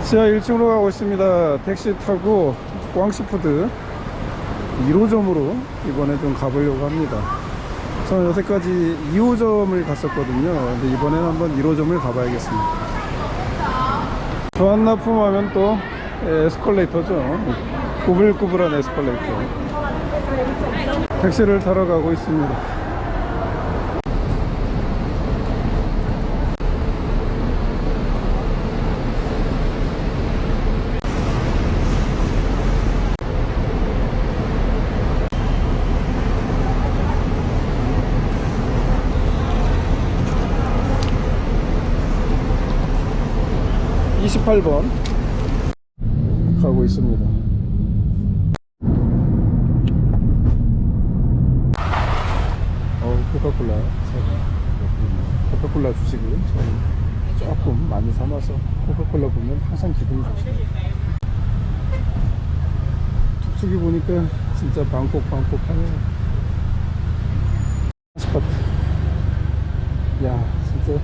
지하 1층으로 가고 있습니다. 택시 타고 꽝시푸드 1호점으로 이번에 좀 가보려고 합니다. 저는 여태까지 2호점을 갔었거든요. 근데 이번에는 한번 1호점을 가봐야겠습니다. 교환납품 하면 또 에스컬레이터죠. 구불구불한 에스컬레이터. 택시를 타러 가고 있습니다. (28번) 가고 있습니다. 코카콜라 주식을 조금 많이 삼아서 코카콜라 보면 항상 기분이 좋습니다. 툭툭이 보니까 진짜 방콕하네요. 아스파트. 야, 진짜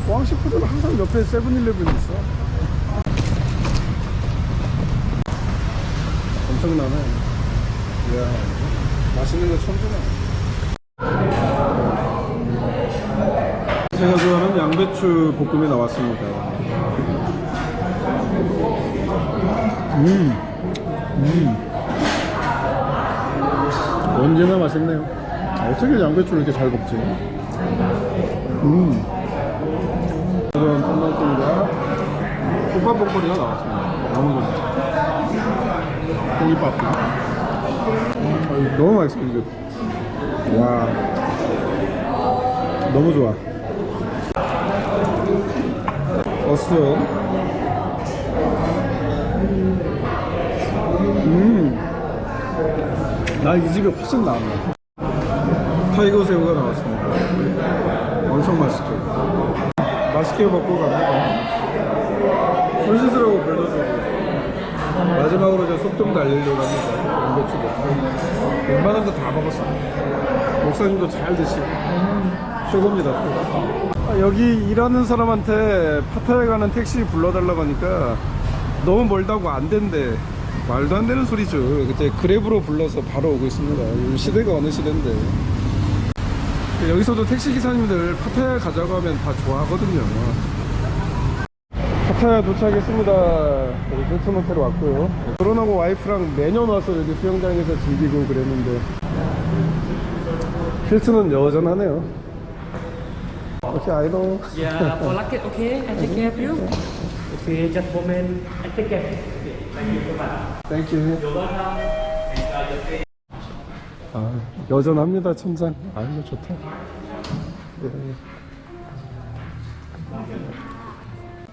꽝시푸드는 항상 옆에 세븐일레븐이 있어. 엄청나네. 이야, 맛있는 거 처음 주네. 제가 좋아하는 양배추 볶음이 나왔습니다. 언제나 맛있네요. 어떻게 양배추를 이렇게 잘 볶지? 이런 탕수육과 국밥볶음이가 나왔습니다. 너무 좋습니다. 고기밥도 너무 맛있습니다. 와, 너무 좋아. 어스. 난 이 집이 훨씬 나았네. 타이거 새우가 나왔습니다. 엄청 맛있죠. 맛있게 먹고 갑니다. 손씻으라고 불러주고 마지막으로 저 속 좀 날리려고 합니다. 양배추 먹고 웬만한 거 다 먹었습니다. 목사님도 잘 드시고 최고입니다. 여기 일하는 사람한테 파타야에 가는 택시 불러달라고 하니까 너무 멀다고 안 된대. 말도 안 되는 소리죠. 그때 그랩으로 불러서 바로 오고 있습니다. 시대가 어느 시대인데. 여기서도 택시기사님들 파타야 가자고 하면 다 좋아하거든요. 파타야 도착했습니다. 힐튼 호텔 왔고요. 결혼하고 와이프랑 매년 와서 여기 수영장에서 즐기고 그랬는데 힐튼은 여전하네요. 오케이, I know. Yeah, for luggage, okay, I take care of you. Okay, just moment, I take care. Thank you so much. Thank you. You're welcome. Enjoy your stay. 아, 여전합니다. 천장. 아, 이거 좋다. 네.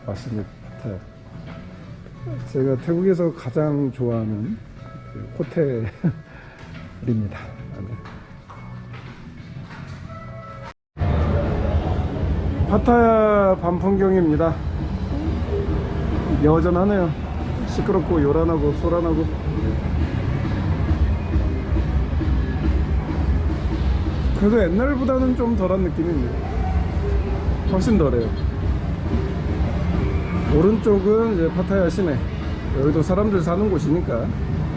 맛있는 파타야. 제가 태국에서 가장 좋아하는 그 호텔입니다. 파타야 밤 풍경입니다. 여전하네요. 시끄럽고 요란하고 소란하고. 그래도 옛날보다는 좀 덜한 느낌입니다. 훨씬 덜해요. 오른쪽은 이제 파타야 시내. 여기도 사람들 사는 곳이니까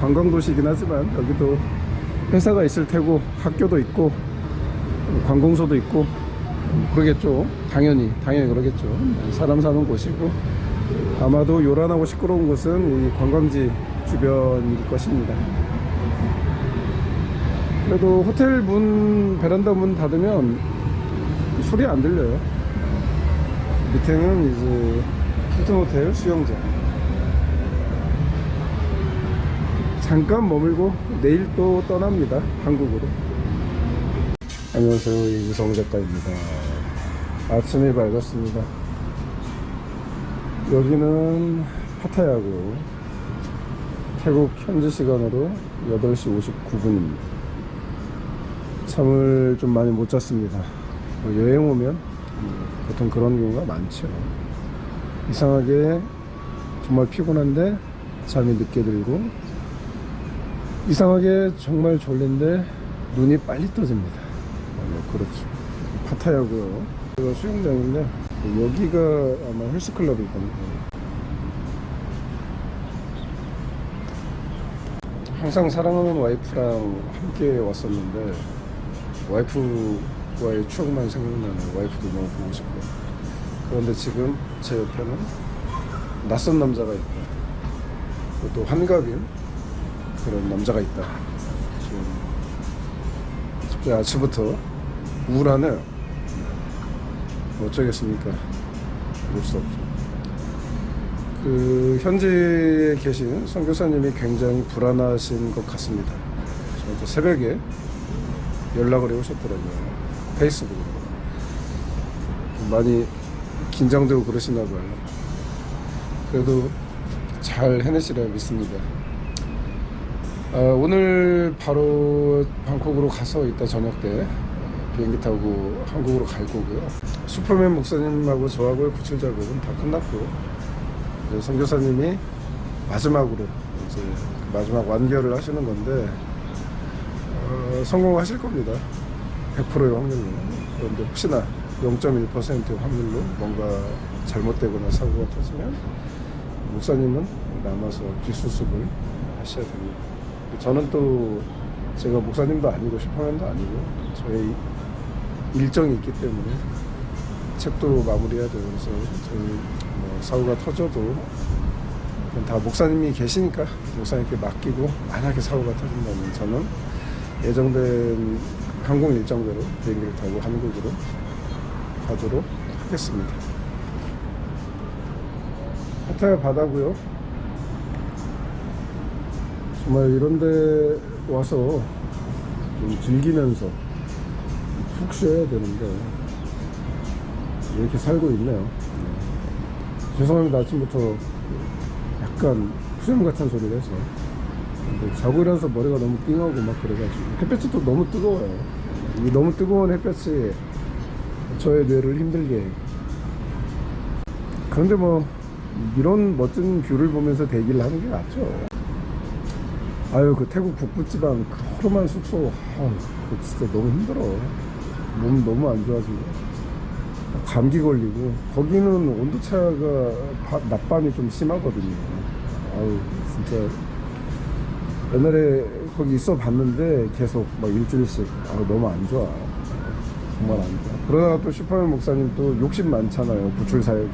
관광도시긴 하지만 여기도 회사가 있을 테고 학교도 있고 관공서도 있고 그러겠죠. 당연히 그러겠죠. 사람 사는 곳이고 아마도 요란하고 시끄러운 곳은 이 관광지 주변일 것입니다. 그래도 호텔 문, 베란다 문 닫으면 소리 안 들려요. 밑에는 이제 힐튼 호텔 수영장. 잠깐 머물고 내일 또 떠납니다. 한국으로. 안녕하세요, 이유성 작가입니다. 아침이 밝았습니다. 여기는 파타야고 태국 현지 시간으로 8시 59분입니다. 잠을 좀 많이 못 잤습니다. 여행 오면 보통 그런 경우가 많죠. 이상하게 정말 피곤한데 잠이 늦게 들고, 이상하게 정말 졸린데 눈이 빨리 떠집니다. 그렇죠. 파타야고요. 이거 수영장인데 여기가 아마 헬스클럽일 겁니다. 항상 사랑하는 와이프랑 함께 왔었는데 와이프와의 추억만 생각나네요. 와이프도 너무 보고 싶고. 그런데 지금 제 옆에는 낯선 남자가 있고 또 환갑인 그런 남자가 있다. 지금 갑자기 아침부터 우울하네요. 뭐 어쩌겠습니까? 볼 수 없죠. 현지에 계신 선교사님이 굉장히 불안하신 것 같습니다. 저한테 새벽에 연락을 해오셨더라고요. 페이스북으로. 많이 긴장되고 그러시나 봐요. 그래도 잘 해내시리라 믿습니다. 오늘 바로 방콕으로 가서 이따 저녁 때 비행기 타고 한국으로 갈 거고요. 슈퍼맨 목사님하고 저하고의 구출 작업은 다 끝났고, 선교사님이 마지막으로 이제 마지막 완결을 하시는 건데 성공하실 겁니다. 100%의 확률로. 그런데 혹시나 0.1%의 확률로 뭔가 잘못되거나 사고가 터지면 목사님은 남아서 뒷수습을 하셔야 됩니다. 저는 또 제가 목사님도 아니고 슈퍼맨도 아니고 저의 일정이 있기 때문에 책도 마무리해야 되고, 그래서 저희 사고가 터져도 그건 다 목사님이 계시니까 목사님께 맡기고, 만약에 사고가 터진다면 저는 예정된 항공 일정대로 비행기를 타고 한국으로 가도록 하겠습니다. 파타야 바다고요. 정말 이런데 와서 좀 즐기면서 푹 쉬어야 되는데 이렇게 살고 있네요. 죄송합니다. 아침부터 약간 푸념 같은 소리를 해서. 근데 자고 일어나서 머리가 너무 띵하고 막 그래가지고, 햇볕이 또 너무 뜨거워요. 이 너무 뜨거운 햇볕이 저의 뇌를 힘들게 해요. 그런데 뭐 이런 멋진 뷰를 보면서 대기를 하는 게 낫죠. 아유, 그 태국 북부지방 그 허름한 숙소, 그거 진짜 너무 힘들어. 몸 너무 안 좋아지고 감기 걸리고, 거기는 온도차가 낮밤이 좀 심하거든요. 아유, 진짜 옛날에 거기 있어 봤는데 계속 막 일주일씩 너무 안 좋아. 정말 안 좋아. 그러다가 또 슈퍼맨 목사님 또 욕심 많잖아요. 구출 사역에.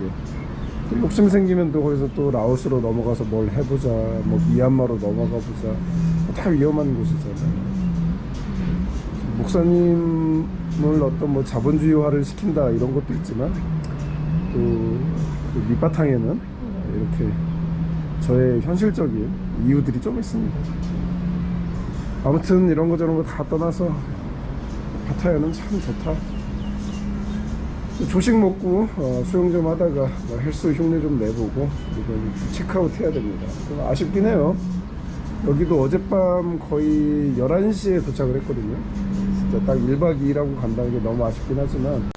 또 욕심 생기면 또 거기서 또 라오스로 넘어가서 뭘 해보자, 뭐 미얀마로 넘어가 보자. 다 위험한 곳이잖아요. 목사님을 어떤 뭐 자본주의화를 시킨다 이런 것도 있지만, 또 밑바탕에는 이렇게 저의 현실적인 이유들이 좀 있습니다. 아무튼 이런 거 저런 거 다 떠나서 파타야는 참 좋다. 조식 먹고 수영 좀 하다가 헬스 흉내 좀 내보고 그리고 체크아웃 해야 됩니다. 아쉽긴 해요. 여기도 어젯밤 거의 11시에 도착을 했거든요. 진짜 딱 1박 2일하고 간다는 게 너무 아쉽긴 하지만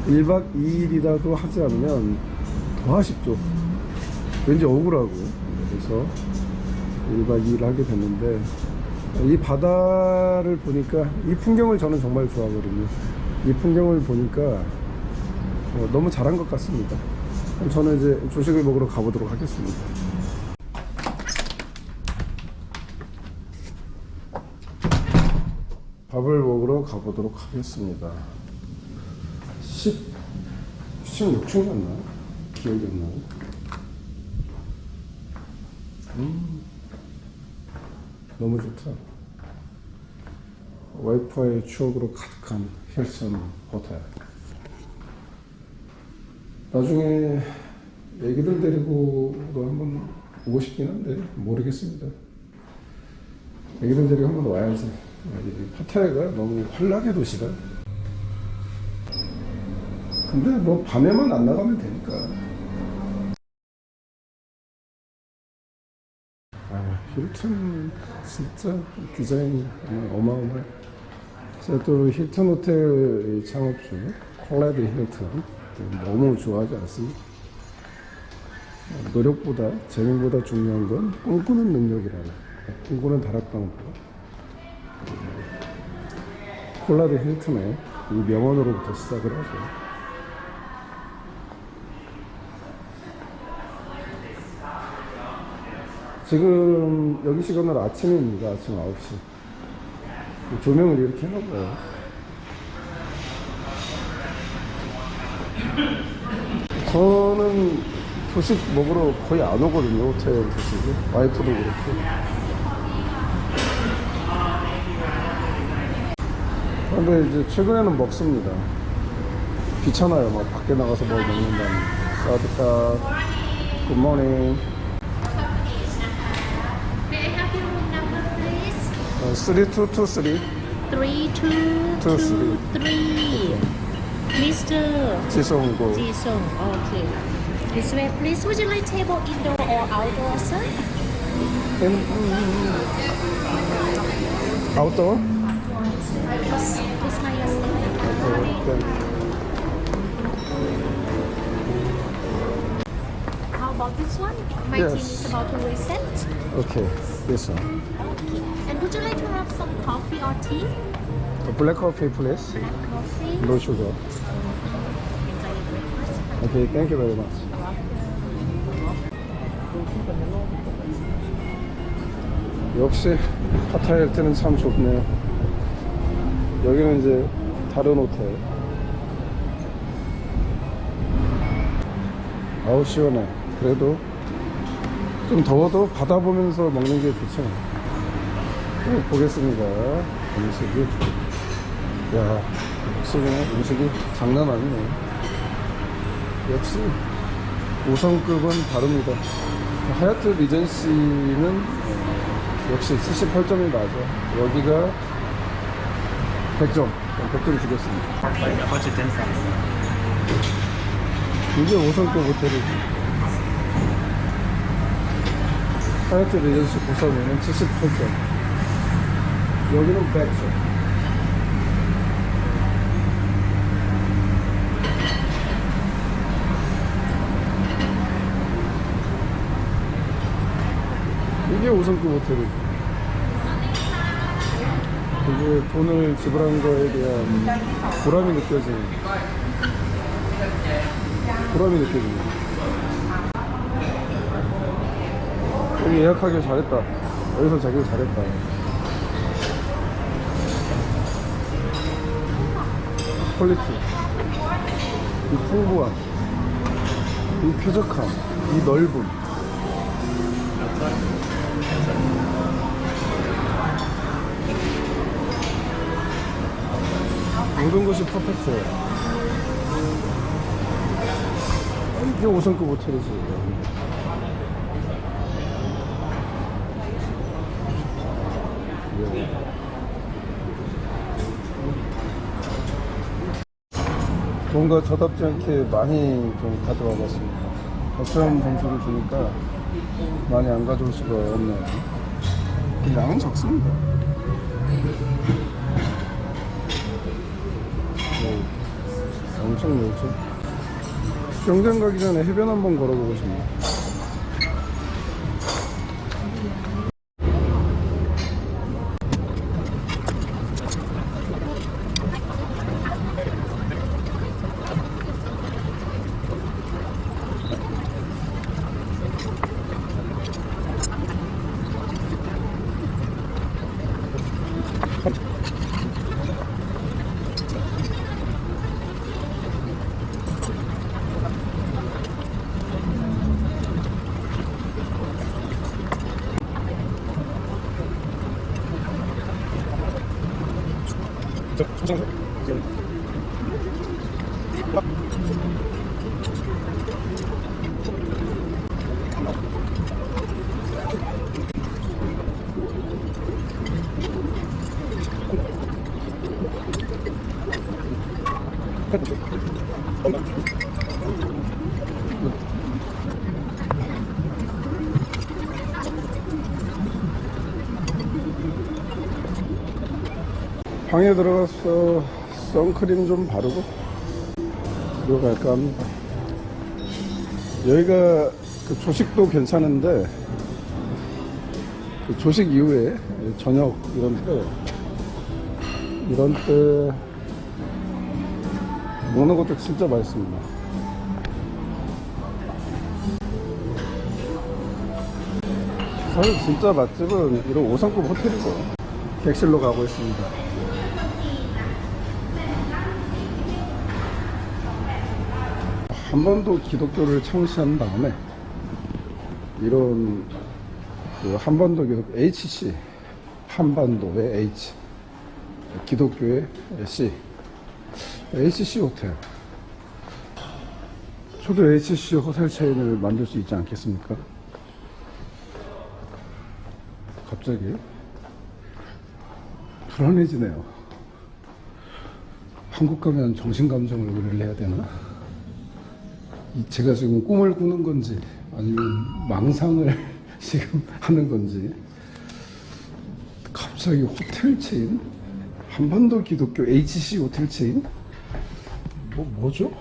1박 2일이라도 하지 않으면 더 아쉽죠. 왠지 억울하고. 그래서 1박 2일 하게 됐는데, 이 바다를 보니까, 이 풍경을 저는 정말 좋아하거든요. 이 풍경을 보니까 너무 잘한 것 같습니다. 그럼 저는 이제 조식을 먹으러 가보도록 하겠습니다. 밥을 먹으러 가보도록 하겠습니다. 16층이었나? 기억이 안 나요. 너무 좋다. 와이프와의 추억으로 가득한 힐슨 호텔. 나중에 애기들 데리고도 한번 오고 싶긴 한데 모르겠습니다. 애기들 데리고 한번 와야지. 파타야가 너무 환락의 도시다. 근데 뭐 밤에만 안 나가면 되니까. 힐튼 진짜 디자인이 어마어마해. 제가 또 힐튼 호텔 창업주 콜라드 힐튼 너무 좋아하지 않습니까? 노력보다 재능보다 중요한 건 꿈꾸는 능력이라는, 꿈꾸는 다락방보다 콜라드 힐튼의 이 명언으로부터 시작을 하죠. 지금 여기 시간은 아침입니다. 아침 9시. 조명을 이렇게 해놓고요. 저는 조식 먹으러 거의 안 오거든요. 호텔 조식이. 와이프도 그렇고. 근데 이제 최근에는 먹습니다. 귀찮아요. 막 밖에 나가서 뭘 먹는다니. 사드카, 굿모닝. May I have your room number, please? 3223. 3223. Mr. 지성고. Jisung. Okay. This way, please. Would you like table indoor or outdoor, sir? 아웃도어? This my estimate. How about this one? My Yes. team is about to reset. Okay, this one. Okay. And would you like to have some coffee or tea? Black coffee, please. Black coffee. No sugar. Enjoy your breakfast. Okay, thank you very much. 역시 파타야 할 때는 참 좋네요. 여기는 이제 다른 호텔. 아우 시원해. 그래도 좀 더워도 바다 보면서 먹는 게 좋죠. 보겠습니다. 음식이. 야, 음식이 장난 아니네. 역시 5성급은 다릅니다. 하얏트 리젠시는 역시 78점이 맞아. 여기가 100점. 100점 주겠습니다. 이게 5성급 호텔이지. 하얏트 리젠시 고성에는 78점. 여기는 100점. 이게 5성급 호텔이죠. 이게 돈을 지불한 거에 대한 보람이 느껴지는, 여기 예약하길 잘했다. 여기서 자기를 잘했다. 퀄리티, 이 풍부함, 이 쾌적함, 이 넓음. 모든 것이 퍼펙트해요. 이게 5성급 호텔이지. 뭔가 저답지 않게 많이 좀 가져와 봤습니다. 적정 점수를 주니까 많이 안 가져올 수가 없네요. 양은 적습니다. 엄청 넓죠. 수영장 가기 전에 해변 한번 걸어보고 싶네요. 방에 들어가서 선크림 좀 바르고 들어갈까 합니다. 여기가 그 조식도 괜찮은데 그 조식 이후에 저녁 이런 때 먹는 것도 진짜 맛있습니다. 사실 진짜 맛집은 이런 5성급 호텔이고 객실로 가고 있습니다. 한번도 기독교를 창시한 다음에 이런 그 한반도 기독교 HC, 한반도의 H, 기독교의 C, HC 호텔. 저도 HC 호텔 체인을 만들 수 있지 않겠습니까? 갑자기 불안해지네요. 한국 가면 정신감정을 의뢰를 해야 되나? 제가 지금 꿈을 꾸는 건지 아니면 망상을 지금 하는 건지 갑자기 호텔 체인? 한반도 기독교 HC 호텔 체인? 뭐죠?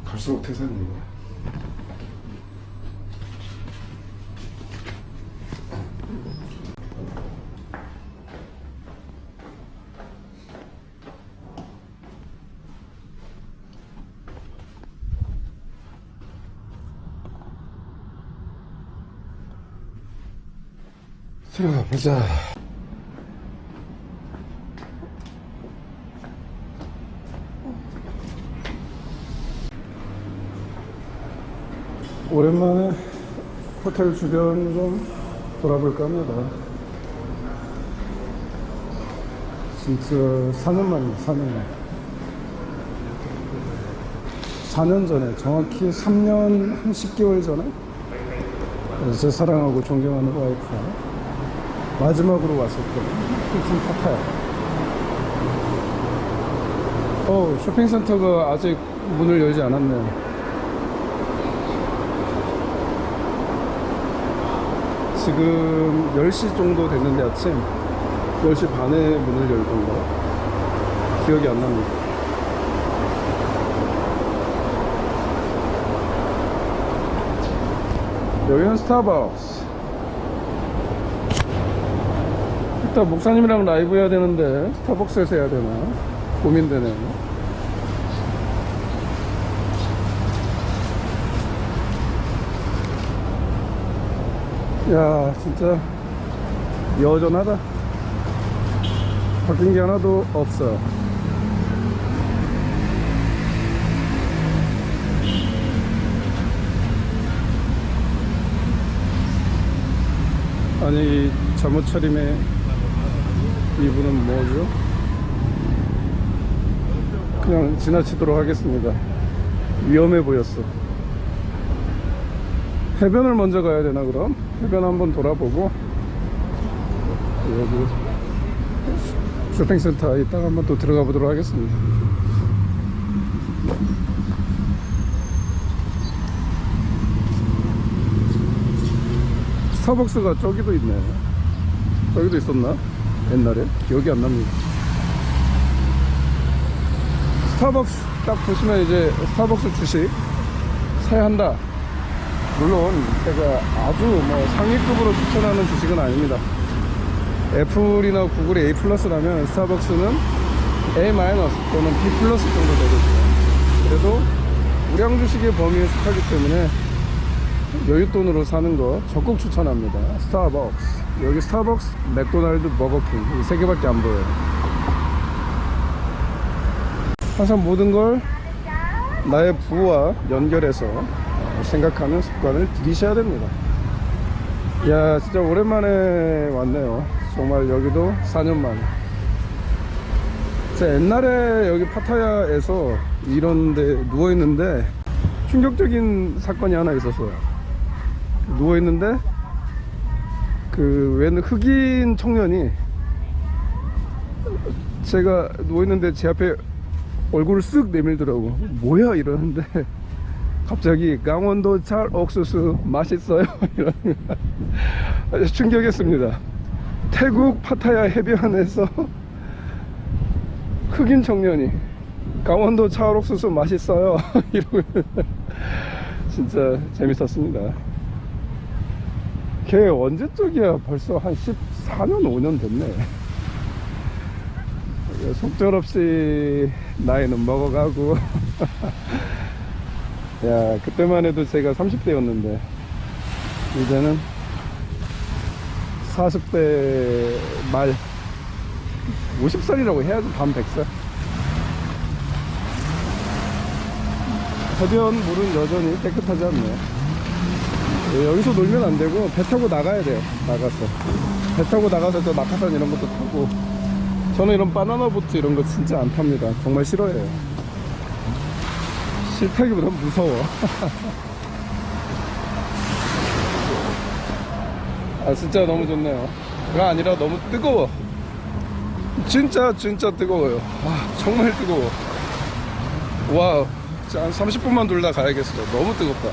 갈수록 태산이에요. 들어가 보자. 오랜만에 호텔 주변 좀 돌아볼까 합니다. 진짜 4년 만이에요. 4년 전에, 정확히 3년 한 10개월 전에 제 사랑하고 존경하는 와이프가 마지막으로 왔었거든요. 힐튼 파타야. 쇼핑센터가 아직 문을 열지 않았네요. 지금 10시 정도 됐는데 아침 10시 반에 문을 열던가 기억이 안 납니다. 여기는 스타벅스. 이따 목사님이랑 라이브 해야 되는데 스타벅스에서 해야 되나 고민되네요. 야, 진짜 여전하다. 바뀐 게 하나도 없어. 아니, 이 잠옷 차림에 이분은 뭐죠? 그냥 지나치도록 하겠습니다. 위험해 보였어. 해변을 먼저 가야 되나 그럼? 해변 한번 돌아보고 여기 쇼핑센터 이따가 한번 또 들어가 보도록 하겠습니다. 스타벅스가 저기도 있네. 저기도 있었나? 옛날에? 기억이 안 납니다. 스타벅스 딱 보시면 이제 스타벅스 주식 사야 한다. 물론 제가 아주 뭐 상위급으로 추천하는 주식은 아닙니다. 애플이나 구글의 A 플러스라면 스타벅스는 A 마이너스 또는 B 플러스 정도 되거든요. 그래도 우량 주식의 범위에 속하기 때문에 여윳돈으로 사는 거 적극 추천합니다. 스타벅스. 여기 스타벅스, 맥도날드, 버거킹 이 세 개밖에 안 보여요. 항상 모든 걸 나의 부와 연결해서 생각하는 습관을 들이셔야 됩니다. 야, 진짜 오랜만에 왔네요. 정말 여기도 4년 만에. 제가 옛날에 여기 파타야에서 이런데 누워있는데 충격적인 사건이 하나 있었어요. 누워있는데 그 웬 흑인 청년이 제가 누워있는데 제 앞에 얼굴을 쓱 내밀더라고. 뭐야 이러는데 갑자기 강원도 찰 옥수수 맛있어요 이러는 거야. 아주 충격했습니다. 태국 파타야 해변에서 흑인 청년이 강원도 차옥수수 맛있어요 이러면 진짜 재밌었습니다. 걔 언제 쪽이야? 벌써 한 14년 5년 됐네. 속절없이 나이는 먹어가고 야, 그때만 해도 제가 30대였는데 이제는 40대 말 50살이라고 해야지. 밤 100살. 해변 물은 여전히 깨끗하지 않네요. 여기서 놀면 안 되고 배 타고 나가야 돼요. 나가서 배 타고 나가서 저 낙하산 이런 것도 타고. 저는 이런 바나나 보트 이런 거 진짜 안 탑니다. 정말 싫어해요. 싫다기보다 무서워. 아, 진짜 너무 좋네요. 가 아니라 너무 뜨거워. 진짜 뜨거워요. 아, 정말 뜨거워. 와우. 한 30분만 돌다 가야겠어. 너무 뜨겁다.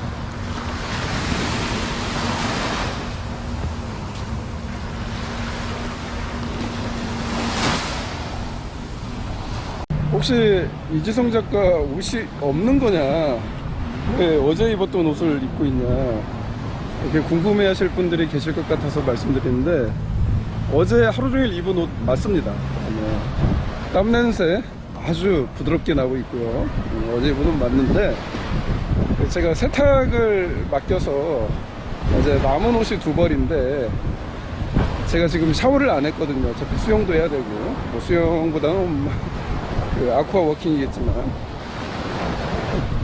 혹시 이지성 작가 옷이 없는 거냐, 왜 어제 입었던 옷을 입고 있냐, 이렇게 궁금해 하실 분들이 계실 것 같아서 말씀드리는데, 어제 하루 종일 입은 옷 맞습니다. 땀 냄새 아주 부드럽게 나고 있고요. 어제 입은 옷 맞는데, 제가 세탁을 맡겨서 이제 남은 옷이 2벌인데, 제가 지금 샤워를 안 했거든요. 어차피 수영도 해야 되고, 뭐 수영보다는 그 아쿠아 워킹이겠지만,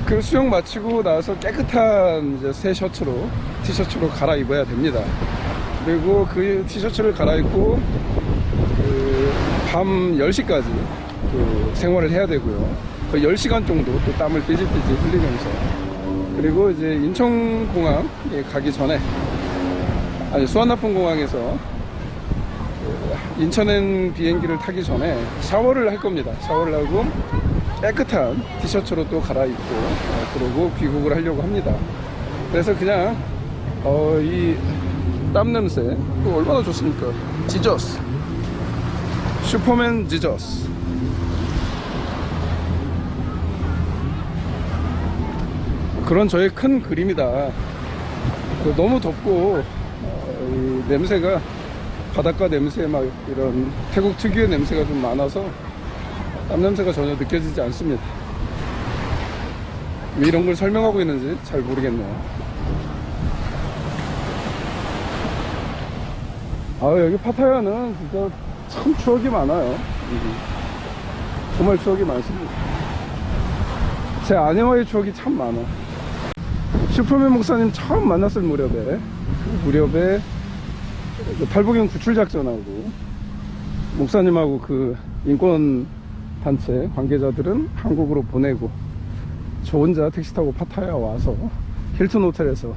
그 수영 마치고 나서 깨끗한 이제 새 셔츠로, 티셔츠로 갈아입어야 됩니다. 그리고 그 티셔츠를 갈아입고 그 밤 10시까지 그 생활을 해야 되고요. 거의 10시간 정도 또 땀을 삐질삐질 흘리면서, 그리고 이제 인천공항에 가기 전에, 아니 수완나품 공항에서 인천행 비행기를 타기 전에 샤워를 할 겁니다. 샤워를 하고 깨끗한 티셔츠로 또 갈아입고 그러고 귀국을 하려고 합니다. 그래서 그냥 이 땀 냄새 또 얼마나 좋습니까? 지저스, 슈퍼맨 지저스. 그런 저의 큰 그림이다. 너무 덥고 이 냄새가, 바닷가 냄새, 막 이런 태국 특유의 냄새가 좀 많아서 땀 냄새가 전혀 느껴지지 않습니다. 왜 이런 걸 설명하고 있는지 잘 모르겠네요. 아, 여기 파타야는 진짜 참 추억이 많아요. 정말 추억이 많습니다. 제 아내와의 추억이 참 많아. 슈퍼맨 목사님 처음 만났을 무렵에 탈북인 구출 작전하고 목사님하고 그 인권 단체 관계자들은 한국으로 보내고, 저 혼자 택시 타고 파타야 와서 힐튼 호텔에서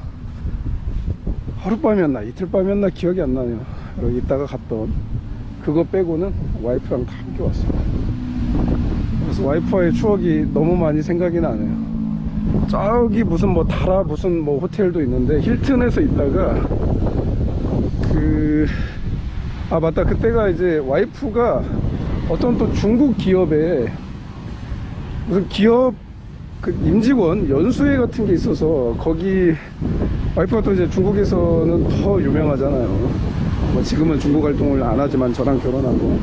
하룻밤이었나 이틀밤이었나 기억이 안 나네요. 여기 있다가 갔던, 그거 빼고는 와이프랑 다 함께 왔어요. 그래서 와이프와의 추억이 너무 많이 생각이 나네요. 저기 무슨 뭐 다라 무슨 뭐 호텔도 있는데, 힐튼에서 있다가 아 맞다, 그때가 이제 와이프가 어떤 또 중국 기업에 무슨 기업 그 임직원 연수회 같은 게 있어서, 거기 와이프가 또 이제 중국에서는 더 유명하잖아요. 뭐 지금은 중국 활동을 안 하지만 저랑 결혼하고,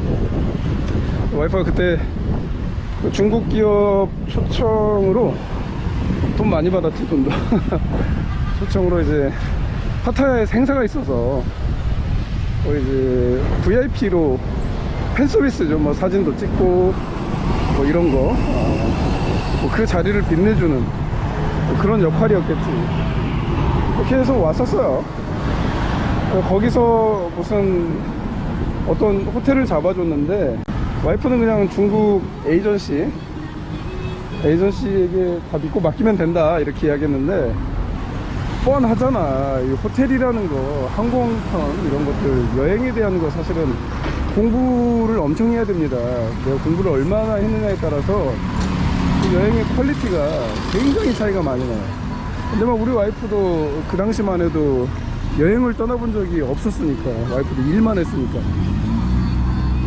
와이프가 그때 그 중국 기업 초청으로 돈 많이 받았지, 돈도. 초청으로 이제 파타야에 행사가 있어서 이제 VIP로 팬 서비스죠. 뭐 사진도 찍고 뭐 이런 거, 그 자리를 빛내주는 그런 역할이었겠지. 그렇게 해서 왔었어요. 거기서 무슨 어떤 호텔을 잡아줬는데, 와이프는 그냥 중국 에이전시에게 다 믿고 맡기면 된다 이렇게 이야기했는데, 뻔하잖아. 이 호텔이라는 거, 항공편 이런 것들, 여행에 대한 거 사실은 공부를 엄청 해야 됩니다. 내가 공부를 얼마나 했느냐에 따라서 그 여행의 퀄리티가 굉장히 차이가 많이 나요. 근데 막 우리 와이프도 그 당시만 해도 여행을 떠나본 적이 없었으니까, 와이프도 일만 했으니까.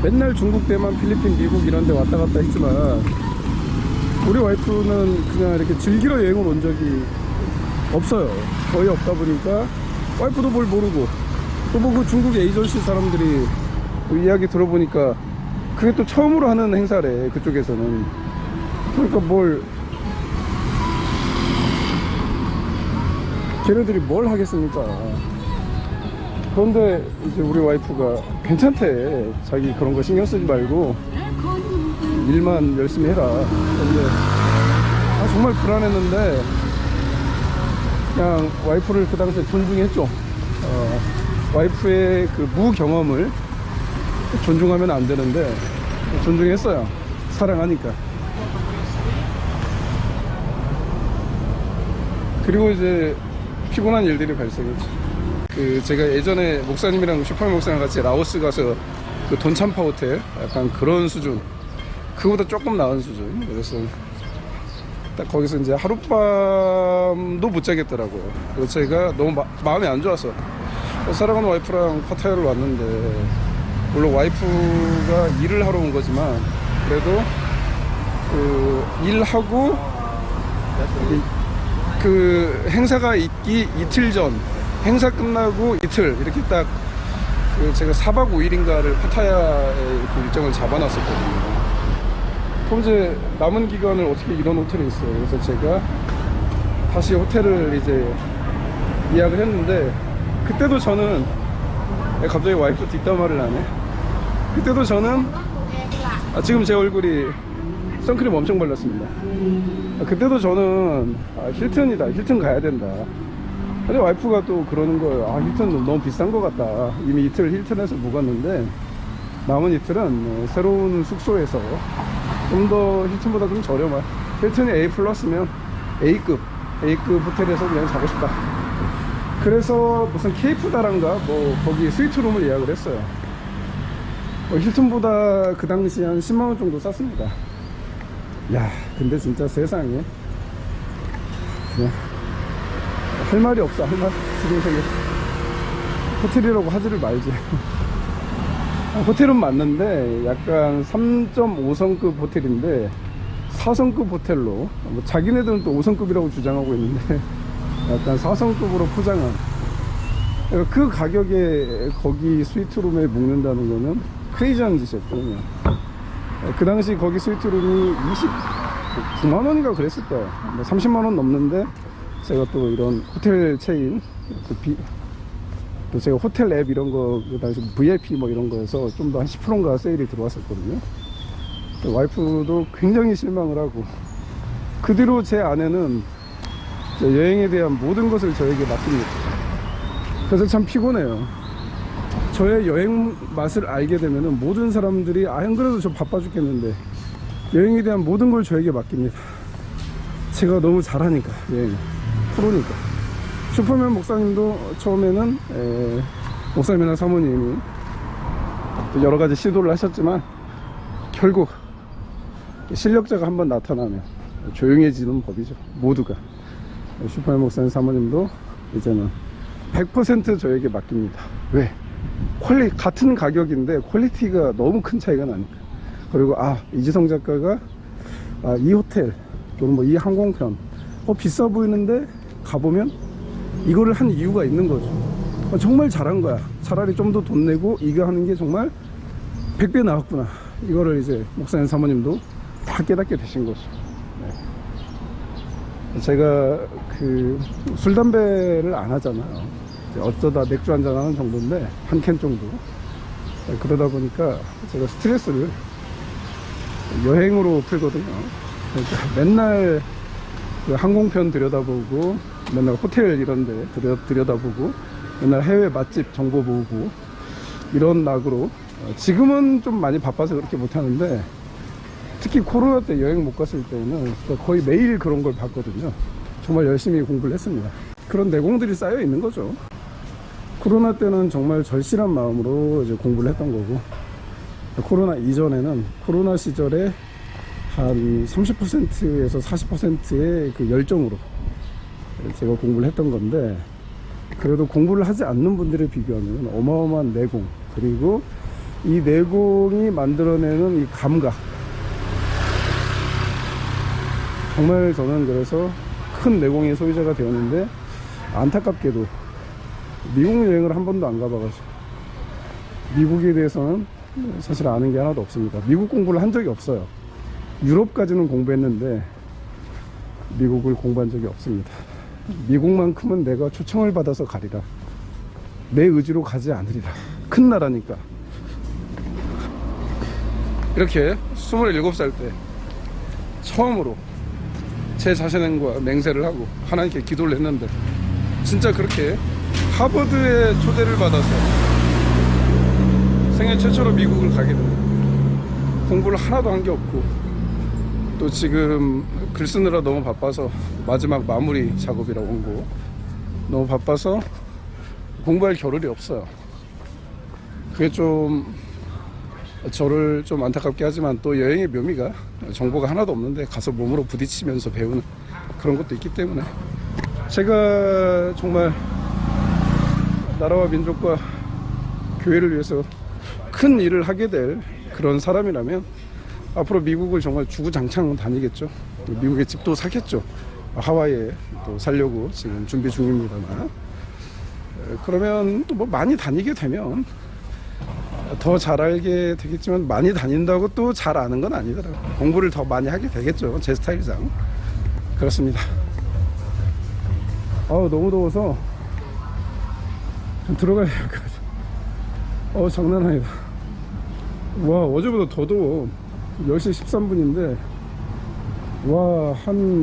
맨날 중국, 대만, 필리핀, 미국 이런 데 왔다 갔다 했지만 우리 와이프는 그냥 이렇게 즐기러 여행을 온 적이 없어요. 거의 없다 보니까 와이프도 뭘 모르고, 또 뭐 그 중국 에이전시 사람들이 또 이야기 들어보니까 그게 또 처음으로 하는 행사래, 그쪽에서는. 그러니까 뭘, 걔네들이 뭘 하겠습니까? 그런데 이제 우리 와이프가 괜찮대. 자기 그런 거 신경 쓰지 말고 일만 열심히 해라. 근데 정말 불안했는데 그냥 와이프를 그 당시에 존중했죠. 와이프의 그 무경험을 존중하면 안 되는데 존중했어요. 사랑하니까. 그리고 이제 피곤한 일들이 발생했죠. 그 제가 예전에 목사님이랑 슈퍼맨 목사랑 같이 라오스 가서 그 돈참파 호텔, 약간 그런 수준, 그거보다 조금 나은 수준. 그래서 딱 거기서 이제 하룻밤도 못 자겠더라고요. 그래서 제가 너무 마음이 안 좋아서 사랑하는 와이프랑 파타야를 왔는데, 물론 와이프가 일을 하러 온 거지만 그래도 그 일하고 그 행사가 있기 이틀 전, 행사 끝나고 이틀, 이렇게 딱 그 제가 4박 5일인가를 파타야에 그 일정을 잡아놨었거든요. 그럼 이제 남은 기간을 어떻게 이런 호텔에 있어요. 그래서 제가 다시 호텔을 이제 예약을 했는데, 그때도 저는, 갑자기 와이프 뒷담화를 하네. 그때도 저는 지금 제 얼굴이 선크림 엄청 발랐습니다. 그때도 저는 힐튼이다, 힐튼 가야 된다. 근데 와이프가 또 그러는 거예요. 힐튼 너무 비싼 것 같다. 이미 이틀 힐튼에서 묵었는데 남은 이틀은 새로운 숙소에서 좀 더 힐튼보다 좀 저렴한, 힐튼이 A 플러스면 A급 호텔에서 그냥 자고 싶다. 그래서 무슨 케이프다란가 뭐 거기 스위트룸을 예약을 했어요. 힐튼보다 그 당시 한 10만원 정도 쌌습니다. 야, 근데 진짜 세상에 그냥 할 말이 없어. 할 말, 지금 되게 호텔이라고 하지를 말지. 호텔은 맞는데 약간 3.5성급 호텔인데 4성급 호텔로, 뭐 자기네들은 또 5성급이라고 주장하고 있는데 약간 4성급으로 포장한, 그 가격에 거기 스위트룸에 묵는다는 거는 크레이지한 짓이었거든요. 그 당시 거기 스위트룸이 29만원인가 그랬을 거예요. 뭐 30만원 넘는데 제가 또 이런 호텔 체인, 또 제가 호텔 앱 이런 거, 그 당시 VIP 뭐 이런 거에서 좀 더 한 10%인가 세일이 들어왔었거든요. 와이프도 굉장히 실망을 하고, 그 뒤로 제 아내는 여행에 대한 모든 것을 저에게 맡깁니다. 그래서 참 피곤해요. 저의 여행 맛을 알게 되면은 모든 사람들이 안 그래도 저 바빠 죽겠는데 여행에 대한 모든 걸 저에게 맡깁니다. 제가 너무 잘하니까, 여행 프로니까. 슈퍼맨 목사님도 처음에는 목사님이나 사모님이 여러 가지 시도를 하셨지만 결국 실력자가 한번 나타나면 조용해지는 법이죠, 모두가. 슈퍼맨 목사님, 사모님도 이제는 100% 저에게 맡깁니다. 왜? 같은 가격인데 퀄리티가 너무 큰 차이가 나니까. 그리고 이지성 작가가 이 호텔 또는 뭐 이 항공편 비싸 보이는데 가보면 이거를 한 이유가 있는 거죠. 정말 잘한 거야. 차라리 좀 더 돈 내고 이거 하는 게 정말 100배 나았구나. 이거를 이제 목사님, 사모님도 다 깨닫게 되신 거죠. 네. 제가 그 술, 담배를 안 하잖아요. 어쩌다 맥주 한잔 하는 정도인데, 한 캔 정도. 네, 그러다 보니까 제가 스트레스를 여행으로 풀거든요. 그러니까 맨날 그 항공편 들여다보고, 맨날 호텔 이런 데 들여다보고, 맨날 해외 맛집 정보 보고, 이런 낙으로. 지금은 좀 많이 바빠서 그렇게 못하는데, 특히 코로나 때 여행 못 갔을 때는 거의 매일 그런 걸 봤거든요. 정말 열심히 공부를 했습니다. 그런 내공들이 쌓여 있는 거죠. 코로나 때는 정말 절실한 마음으로 이제 공부를 했던 거고, 코로나 이전에는, 코로나 시절에 한 30%에서 40%의 그 열정으로 제가 공부를 했던 건데, 그래도 공부를 하지 않는 분들에 비교하면 어마어마한 내공, 그리고 이 내공이 만들어내는 이 감각, 정말 저는 그래서 큰 내공의 소유자가 되었는데, 안타깝게도 미국 여행을 한 번도 안 가봐가지고 미국에 대해서는 사실 아는 게 하나도 없습니다. 미국 공부를 한 적이 없어요. 유럽까지는 공부했는데 미국을 공부한 적이 없습니다. 미국만큼은 내가 초청을 받아서 가리라, 내 의지로 가지 않으리라. 큰 나라니까. 이렇게 27살 때 처음으로 제 자신과 맹세를 하고 하나님께 기도를 했는데, 진짜 그렇게 하버드의 초대를 받아서 생애 최초로 미국을 가게 됩니다. 공부를 하나도 한 게 없고, 또 지금 글 쓰느라 너무 바빠서 마지막 마무리 작업이라고 온 거, 너무 바빠서 공부할 겨를이 없어요. 그게 좀 저를 좀 안타깝게 하지만, 또 여행의 묘미가 정보가 하나도 없는데 가서 몸으로 부딪히면서 배우는 그런 것도 있기 때문에, 제가 정말 나라와 민족과 교회를 위해서 큰 일을 하게 될 그런 사람이라면 앞으로 미국을 정말 주구장창 다니겠죠. 미국에 집도 사겠죠. 하와이에 또 살려고 지금 준비 중입니다만, 그러면 또 뭐 많이 다니게 되면 더 잘 알게 되겠지만, 많이 다닌다고 또 잘 아는 건 아니더라고요. 공부를 더 많이 하게 되겠죠. 제 스타일상. 그렇습니다. 너무 더워서 좀 들어가야 될 것 같아. 장난 아니다. 와, 어제보다 더 더워. 10시 13분인데 와,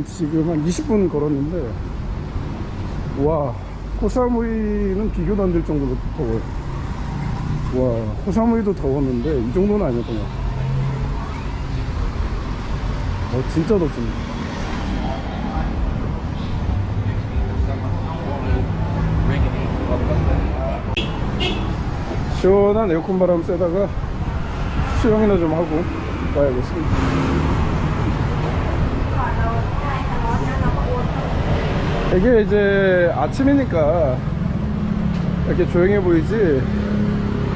지금 한 20분 걸었는데, 와, 코사무이는 비교도 안 될 정도로 더워요. 와, 코사무이도 더웠는데 이 정도는 아니었구나. 진짜 덥습니다. 시원한 에어컨 바람 쐬다가 수영이나 좀 하고 가야겠습니다. 이게 이제 아침이니까 이렇게 조용해 보이지,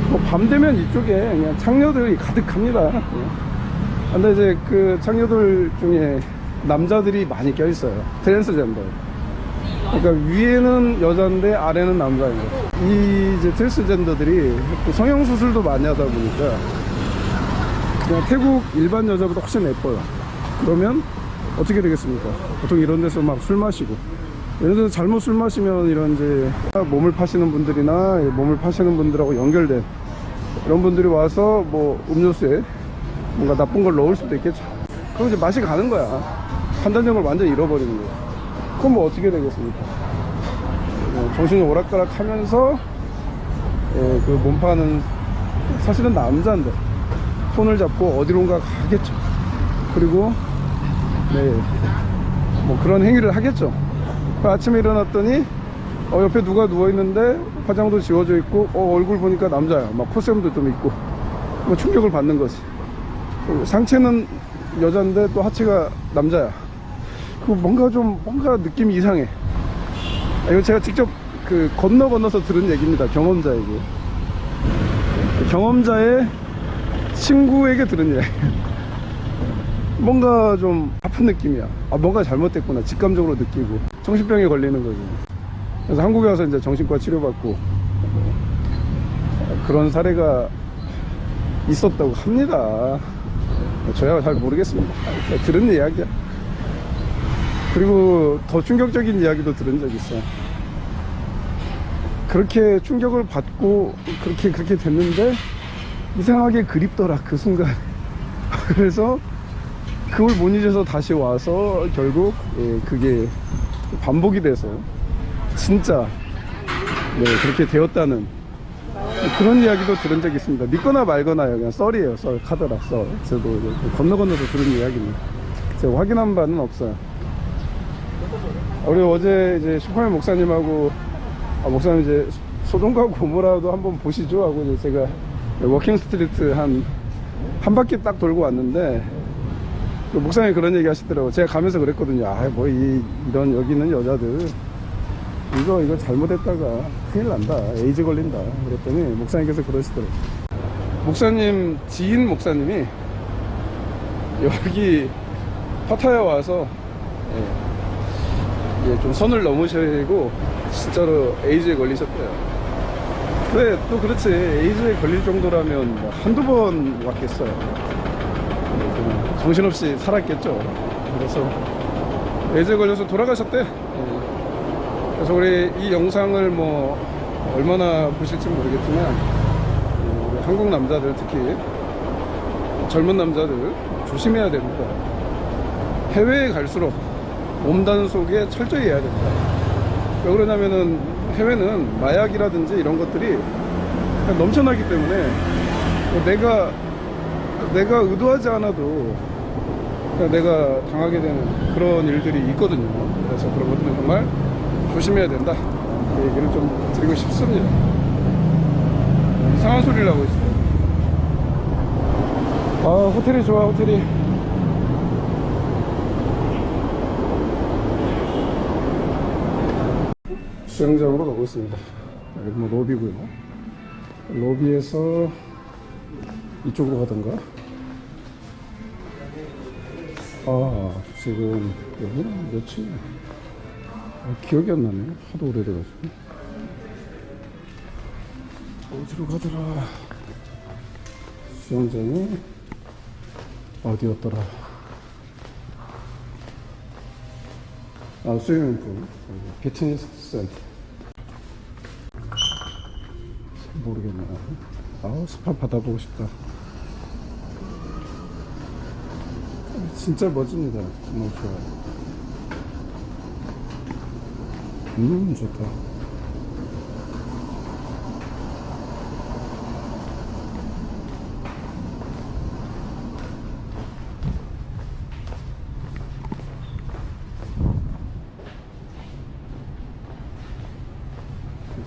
뭐 밤 되면 이쪽에 그냥 창녀들이 가득합니다. 근데 이제 그 창녀들 중에 남자들이 많이 껴있어요. 트랜스젠더. 그러니까 위에는 여자인데 아래는 남자인 거죠. 이 이제 트랜스젠더들이 또 성형수술도 많이 하다 보니까 그냥 태국 일반 여자보다 훨씬 예뻐요. 그러면 어떻게 되겠습니까? 보통 이런 데서 막 술 마시고, 예를 들어서 잘못 술 마시면 이런 이제 몸을 파시는 분들이나 몸을 파시는 분들하고 연결된 이런 분들이 와서 뭐 음료수에 뭔가 나쁜 걸 넣을 수도 있겠죠. 그럼 이제 맛이 가는 거야. 판단력을 완전히 잃어버리는 거야. 그럼 뭐 어떻게 되겠습니까? 정신이 오락가락 하면서 그 몸파는 사실은 남자인데 손을 잡고 어디론가 가겠죠. 그리고 뭐 그런 행위를 하겠죠. 아침에 일어났더니 옆에 누가 누워있는데 화장도 지워져 있고 얼굴 보니까 남자야. 막 코스염도 좀 있고, 뭐 충격을 받는 거지. 상체는 여잔데 또 하체가 남자야. 그 뭔가 느낌이 이상해. 이건 제가 직접 건너서 들은 얘기입니다. 경험자에게. 경험자의 친구에게 들은 얘기. 뭔가 좀 아픈 느낌이야. 뭔가 잘못됐구나 직감적으로 느끼고 정신병에 걸리는 거지. 그래서 한국에 와서 이제 정신과 치료받고 그런 사례가 있었다고 합니다. 저야 잘 모르겠습니다. 들은 이야기야. 그리고 더 충격적인 이야기도 들은 적 있어요. 그렇게 충격을 받고 그렇게 됐는데 이상하게 그립더라, 그 순간. 그래서 그걸 못 잊어서 다시 와서 결국 그게 반복이 돼서 진짜 그렇게 되었다는 그런 이야기도 들은 적이 있습니다. 믿거나 말거나요. 그냥 썰이에요. 썰, 카더라, 썰. 저도 건너서 들은 이야기입니다. 제가 확인한 바는 없어요. 우리 어제 이제 슈퍼맨 목사님하고 목사님 이제 소돔과 고모라도 한번 보시죠 하고 이제 제가 워킹 스트리트 한 바퀴 딱 돌고 왔는데, 그 목사님이 그런 얘기 하시더라고요. 제가 가면서 그랬거든요. 뭐 이런 여기 있는 여자들 이거 잘못했다가 큰일 난다, 에이즈 걸린다 그랬더니 목사님께서 그러시더라고요. 목사님 지인 목사님이 여기 파타야 와서 좀 선을 넘으시고 진짜로 에이즈에 걸리셨대요. 그래, 또 그렇지, 에이즈에 걸릴 정도라면 뭐 한두 번 왔겠어요. 정신없이 살았겠죠. 그래서 에이즈에 걸려서 돌아가셨대. 그래서 우리 이 영상을 뭐 얼마나 보실지 모르겠지만 우리 한국 남자들, 특히 젊은 남자들 조심해야 됩니다. 해외에 갈수록 몸단속에 철저히 해야 됩니다. 왜 그러냐면은 해외는 마약이라든지 이런 것들이 넘쳐나기 때문에 내가 의도하지 않아도 내가 당하게 되는 그런 일들이 있거든요. 그래서 그런 것들은 정말 조심해야 된다, 이 얘기를 좀 드리고 싶습니다. 이상한 소리를 하고 있어요. 아, 호텔이 좋아, 호텔이. 수영장으로 가고 있습니다. 여기 뭐 로비고요. 로비에서 이쪽으로 가던가. 아, 지금 여기는 며칠 기억이 안 나네. 하도 오래돼가지고. 어디로 가더라. 수영장이 어디였더라. 아, 스위밍풀 피트니스 센터. 모르겠네. 아, 스파 받아보고 싶다. 진짜 멋집니다. 정말 좋아요. 좋다.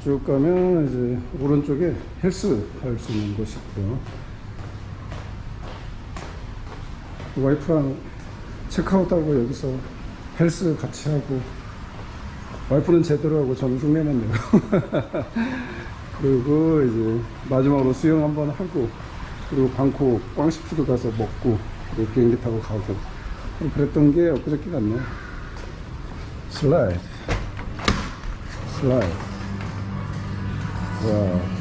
쭉 가면 이제 오른쪽에 헬스 할 수 있는 곳이 있고요. 와이프랑 체크아웃하고 여기서 헬스 같이 하고, 와이프는 제대로 하고 저는 흉내만 내고 그리고 이제 마지막으로 수영 한번 하고, 그리고 방콕 꽝시푸드 가서 먹고, 그리고 비행기 타고 가고, 그랬던 게 엊그저께 같네요. 슬라이드. 와.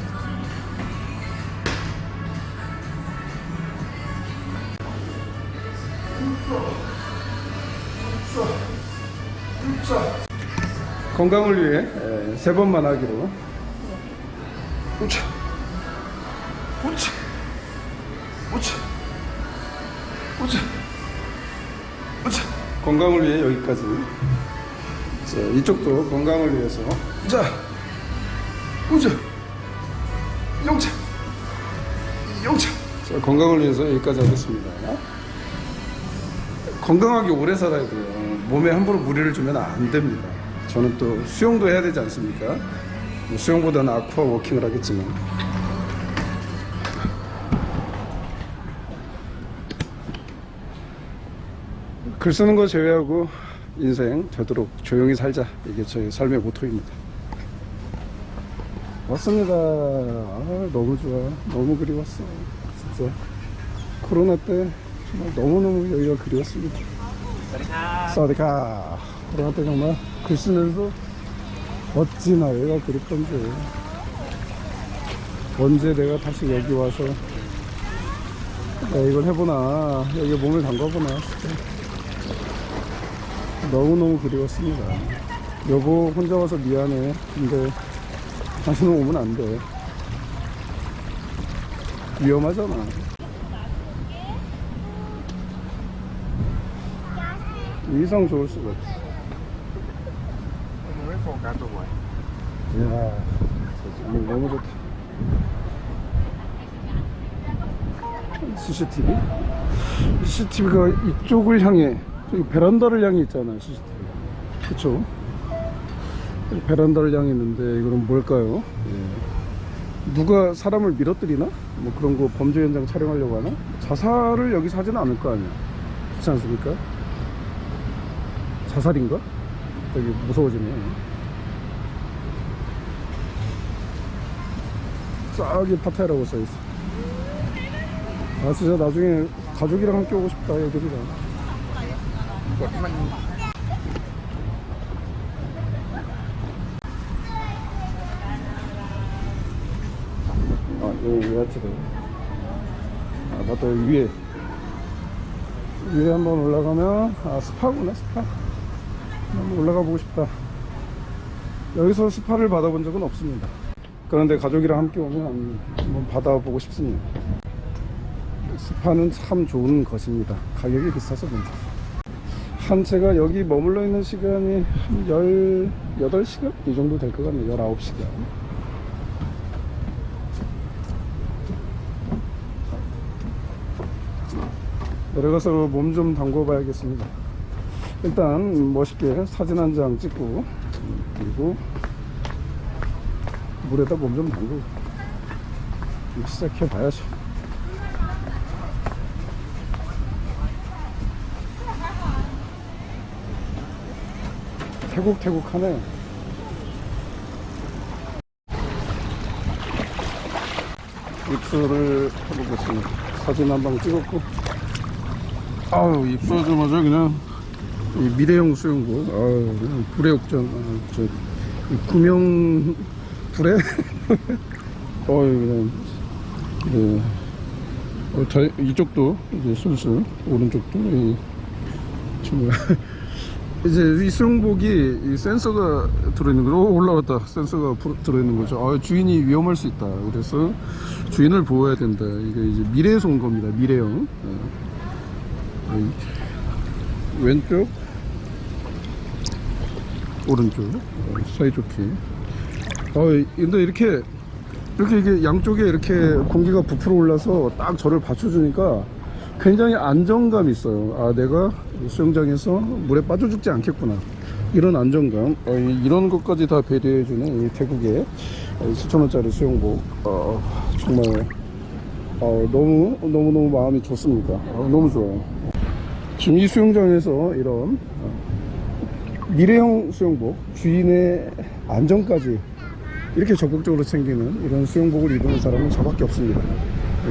건강을 위해 3번만 하기로. 우차, 우차, 우차, 우차, 우차. 건강을 위해 여기까지. 자, 이쪽도 건강을 위해서. 자, 우차, 영차, 영차. 자, 건강을 위해서 여기까지 하겠습니다. 건강하게 오래 살아야 돼요. 몸에 함부로 무리를 주면 안 됩니다. 저는 또 수영도 해야 되지 않습니까? 뭐 수영보다는 아쿠아 워킹을 하겠지만. 글 쓰는 거 제외하고 인생 되도록 조용히 살자, 이게 저희 삶의 모토입니다. 왔습니다. 아, 너무 좋아. 너무 그리웠어. 진짜 코로나 때 정말 너무너무 여기가 그리웠습니다. 사와디카. 코로나 때 정말 글 쓰면서 어찌나 여기가 그립던지, 언제 내가 다시 여기 와서 이걸 해보나, 여기 몸을 담가보나, 진짜 너무너무 그리웠습니다. 여보 혼자 와서 미안해. 근데 당신은 오면 안 돼. 위험하잖아. 이상 좋을 수가 없어. 이야, 너무 좋다. CCTV가 이쪽을 향해, 저기 베란다를 향해 있잖아, CCTV. 그쵸? 베란다를 향해 있는데 이거는 뭘까요? 예. 누가 사람을 밀어뜨리나? 뭐 그런 거 범죄 현장 촬영하려고 하나? 자살을 여기서 하지는 않을 거 아니야. 그렇지 않습니까? 자살인가? 되게 무서워지네. 싹이 파타야라고 써있어. 아 진짜 나중에 가족이랑 함께 오고 싶다 애들이랑. 아 여기 야채들. 아 맞다 여기 위에 한번 올라가면 아 스파구나 스파. 한번 올라가 보고 싶다. 여기서 스파를 받아본 적은 없습니다. 그런데 가족이랑 함께 오면 한번 받아보고 싶습니다. 스파는 참 좋은 것입니다. 가격이 비싸서 문제. 한 채가 여기 머물러 있는 시간이 한 18시간? 이 정도 될 것 같네요. 19시간. 내려가서 몸 좀 담궈 봐야겠습니다. 일단 멋있게 사진 한 장 찍고, 그리고 물에다 몸 좀 담그고 시작해 봐야죠. 태국하네. 입수를 해보겠습니다. 사진 한 방 찍었고, 아유 입수하자마자 그냥 이 미래형 수영복, 아유 그냥 불의 옥전, 저 구명 불에 어유 그냥 이쪽도 이제 슬슬 오른쪽도 정말 이제 이 수영복이 이 센서가 들어있는 거죠. 올라왔다. 센서가 들어있는 거죠. 아, 주인이 위험할 수 있다. 그래서 주인을 보호해야 된다. 이게 이제 미래에서 온 겁니다. 미래형. 왼쪽, 오른쪽 사이좋게. 근데 이렇게 이게 양쪽에 이렇게 공기가 부풀어 올라서 딱 저를 받쳐주니까 굉장히 안정감이 있어요. 아, 내가 수영장에서 물에 빠져 죽지 않겠구나, 이런 안정감. 이런 것까지 다 배려해주는 이 태국의 7,000원짜리 수영복. 정말 너무 마음이 좋습니다. 너무 좋아요. 지금 이 수영장에서 이런 미래형 수영복, 주인의 안전까지 이렇게 적극적으로 챙기는 이런 수영복을 입는 사람은 저밖에 없습니다.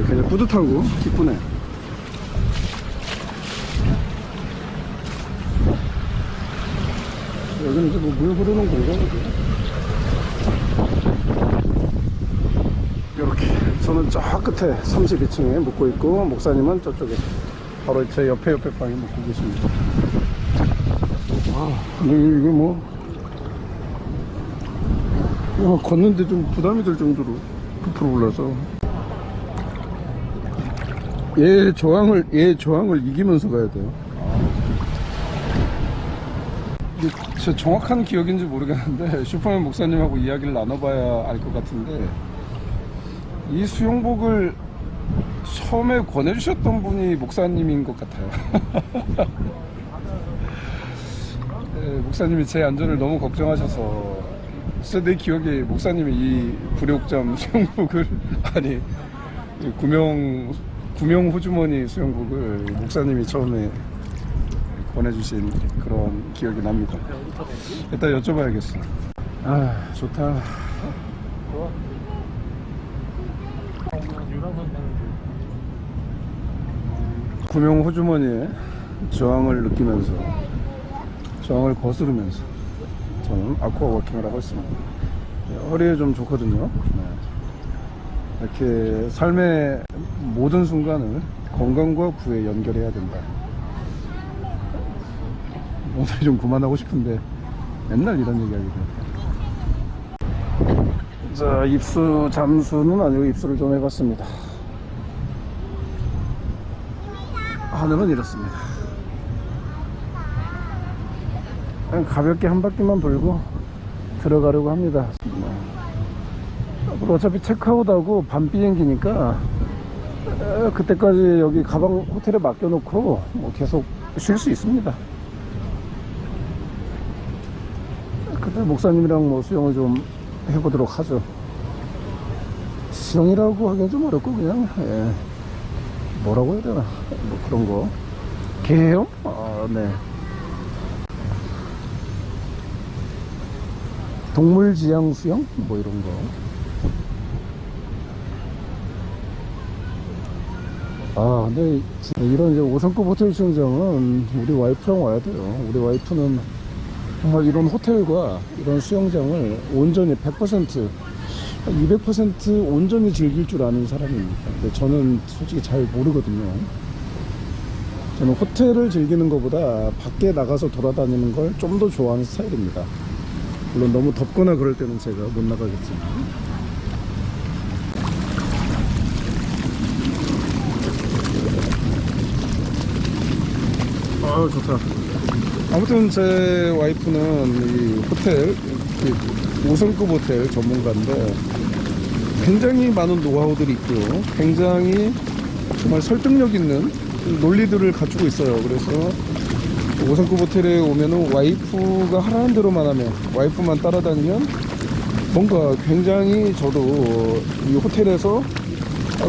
그냥 뿌듯하고 기쁘네. 여기는 이제 뭐 물 흐르는 공간이고, 이렇게 저는 저 끝에 32층에 묵고 있고, 목사님은 저쪽에 바로 제 옆에 방에 묵고 계십니다. 근데 이거 뭐 걷는데 좀 부담이 될 정도로 부풀어 올라서 얘 저항을 이기면서 가야 돼요. 제 정확한 기억인지 모르겠는데 슈퍼맨 목사님하고 이야기를 나눠봐야 알 것 같은데, 이 수영복을 처음에 권해주셨던 분이 목사님인 것 같아요. 네, 목사님이 제 안전을 너무 걱정하셔서, 진짜 내 기억에 목사님이 이 불욕점 수영복을, 아니 구명 호주머니 수영복을 목사님이 처음에 보내주신 그런 기억이 납니다. 일단 여쭤봐야겠어. 아, 좋다. 구명 호주머니에 저항을 느끼면서, 저항을 거스르면서 저는 아쿠아 워킹을 하고 있습니다. 허리에 좀 좋거든요. 이렇게 삶의 모든 순간을 건강과 부에 연결해야 된다. 오늘 좀 그만하고 싶은데 맨날 이런 얘기 하게 돼요. 자, 입수 잠수는 아니고 입수를 좀 해봤습니다. 하늘은 이렇습니다. 그냥 가볍게 한 바퀴만 돌고 들어가려고 합니다. 어차피 체크아웃하고 밤 비행기니까 그때까지 여기 가방 호텔에 맡겨놓고 뭐 계속 쉴 수 있습니다. 그때 목사님이랑 뭐 수영을 좀 해보도록 하죠. 수영이라고 하기엔 좀 어렵고, 그냥 뭐라고 해야 되나, 뭐 그런 거, 개헤엄? 네. 동물지향 수영? 뭐 이런 거. 아, 근데 이런 이제 5성급 호텔 수영장은 우리 와이프랑 와야 돼요. 우리 와이프는 정말 이런 호텔과 이런 수영장을 온전히 100%, 200% 온전히 즐길 줄 아는 사람입니다. 근데 저는 솔직히 잘 모르거든요. 저는 호텔을 즐기는 것보다 밖에 나가서 돌아다니는 걸 좀 더 좋아하는 스타일입니다. 물론 너무 덥거나 그럴 때는 제가 못 나가겠지만. 아, 좋다. 아무튼 제 와이프는 이 호텔, 5성급 호텔 전문가인데 굉장히 많은 노하우들이 있고요. 굉장히 정말 설득력 있는 논리들을 갖추고 있어요. 그래서 5성급 호텔에 오면은 와이프가 하라는 대로만 하면, 와이프만 따라다니면 뭔가 굉장히 저도 이 호텔에서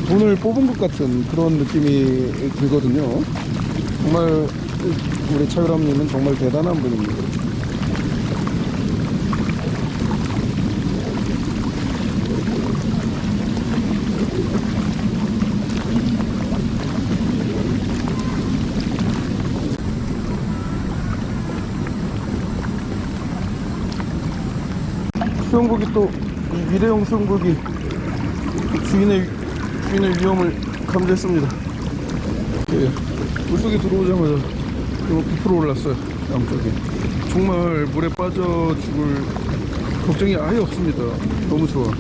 돈을 뽑은 것 같은 그런 느낌이 들거든요. 정말 우리 차유람님은 정말 대단한 분입니다. 수영복이 또 일회용 수영복이 주인의 위험을 감지했습니다. 예, 물속에 들어오자마자 9% 올랐어요. 양쪽이 정말 물에 빠져 죽을 걱정이 아예 없습니다. 너무 좋아.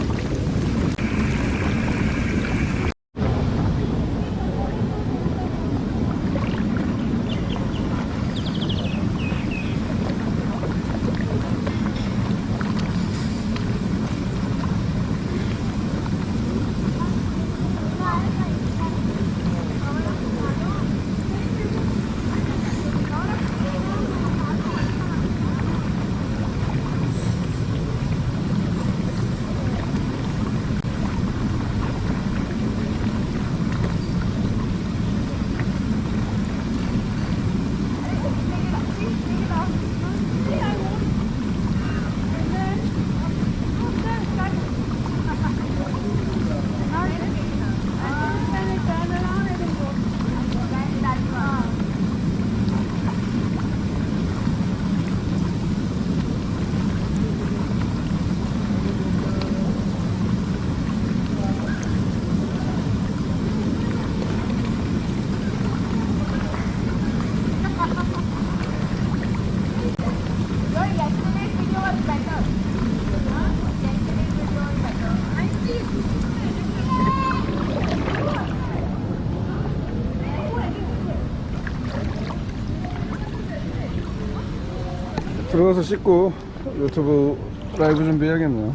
들어가서 씻고 유튜브 라이브 준비해야겠네요.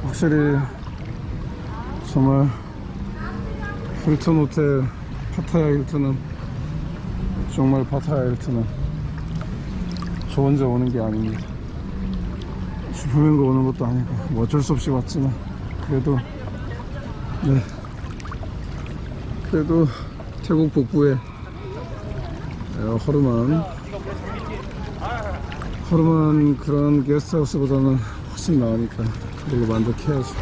확실히 정말 힐튼 호텔 파타야 힐튼은 정말 파타야 힐튼은 저 혼자 오는 게 아닙니다. 슈퍼맨과 오는 것도 아니고 뭐 어쩔 수 없이 왔지만 그래도 네, 그래도 태국 북부에 허름한 그런 게스트하우스보다는 훨씬 나으니까 그걸로 만족해야지.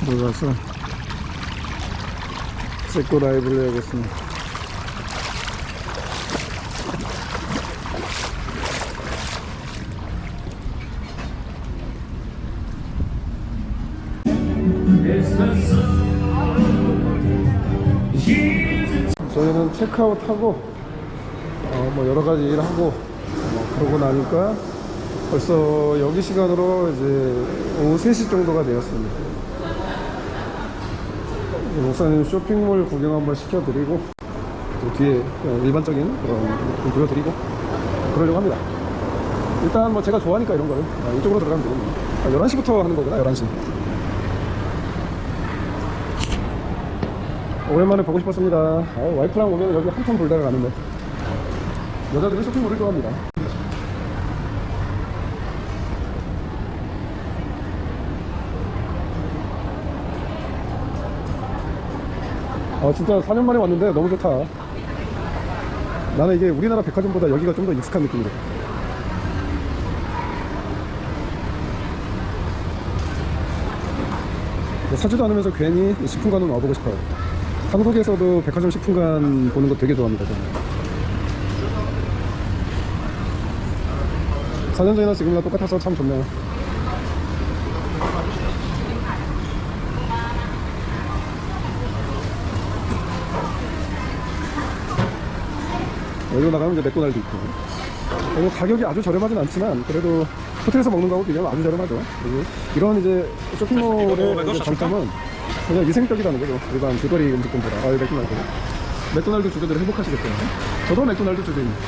이제 들어가서 셀코 라이브를 해야겠습니다. 저희는 체크아웃하고 뭐 여러가지 일하고 그러고 나니까 벌써 여기 시간으로 이제 오후 3시 정도가 되었습니다. 목사님 쇼핑몰 구경 한번 시켜드리고 또 뒤에 일반적인 그런 좀 보여드리고 그러려고 합니다. 일단 뭐 제가 좋아하니까 이런 거를 이쪽으로 들어가면 되겠네요. 11시부터 하는 거구나. 11시. 오랜만에 보고 싶었습니다. 와이프랑 오면 여기 한참 돌다가 가는데 여자들은 쇼핑몰을 좋아합니다. 진짜 4년 만에 왔는데 너무 좋다. 나는 이게 우리나라 백화점보다 여기가 좀 더 익숙한 느낌이래. 사지도 않으면서 괜히 식품관은 와보고 싶어요. 한국에서도 백화점 식품관 보는 거 되게 좋아합니다. 저는. 4년 전이나 지금이나 똑같아서 참 좋네요. 여기로 나가면 이제 맥도날드 있고, 그리고 가격이 아주 저렴하진 않지만 그래도 호텔에서 먹는 거하고 비교하면 아주 저렴하죠. 그리고 이런 이제 쇼핑몰의 이제 장점은 그냥 위생적이라는 거죠. 일반 길거리 음식점보다. 아, 맥도날드. 맥도날드 주주들 행복하시겠어요. 저도 맥도날드 주주입니다.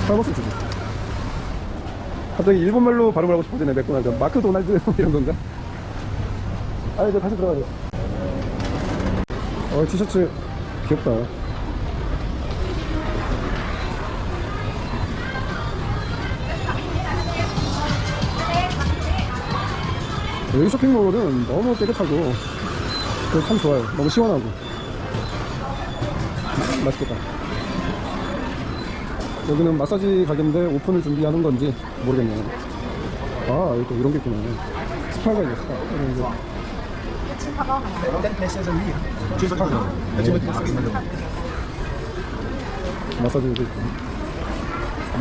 스타벅스 주주. 갑자기 일본말로 발음을 하고 싶어지네. 맥도날드. 마크도날드 이런 건가? 아, 이제 다시 들어가죠. 티셔츠 귀엽다. 여기 쇼핑몰은 너무 깨끗하고 참 좋아요. 너무 시원하고 맛있겠다. 여기는 마사지 가게인데 오픈을 준비하는 건지 모르겠네요. 아, 여기 또 이런 게 있구나. 스파가 있네. 스파. 마사지도 있고.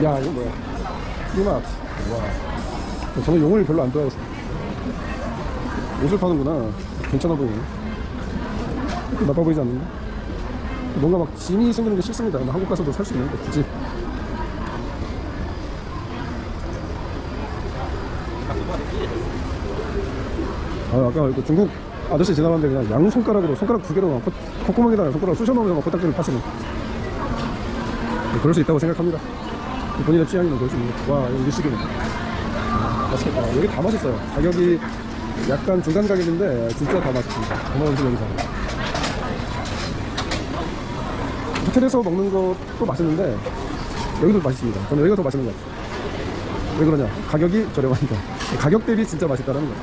야, 이거 뭐야? 이마트. 와. 저는 용을 별로 안 좋아해서. 옷을 파는구나. 괜찮아 보이네. 나빠 보이지 않는데? 뭔가 막 짐이 생기는 게 싫습니다. 한국 가서도 살 수 있는데 굳이. 아까 그 중국 아저씨 지나갔는데 그냥 양 손가락으로 손가락 2개로 콧구멍에다가 손가락을 쑤셔넣으면서 막 코딱지를 파시는. 그럴 수 있다고 생각합니다. 본인의 취향이면 그럴 수 있는 거. 와, 여기 미식이네. 맛있겠다. 여기 다 맛있어요. 가격이 약간 중간 가격인데 진짜 다 맛있습니다. 고마운지 여기서. 호텔에서 먹는 것도 맛있는데 여기도 맛있습니다. 저는 여기가 더 맛있는 것 같아요. 왜 그러냐? 가격이 저렴하니까. 가격 대비 진짜 맛있다는 거.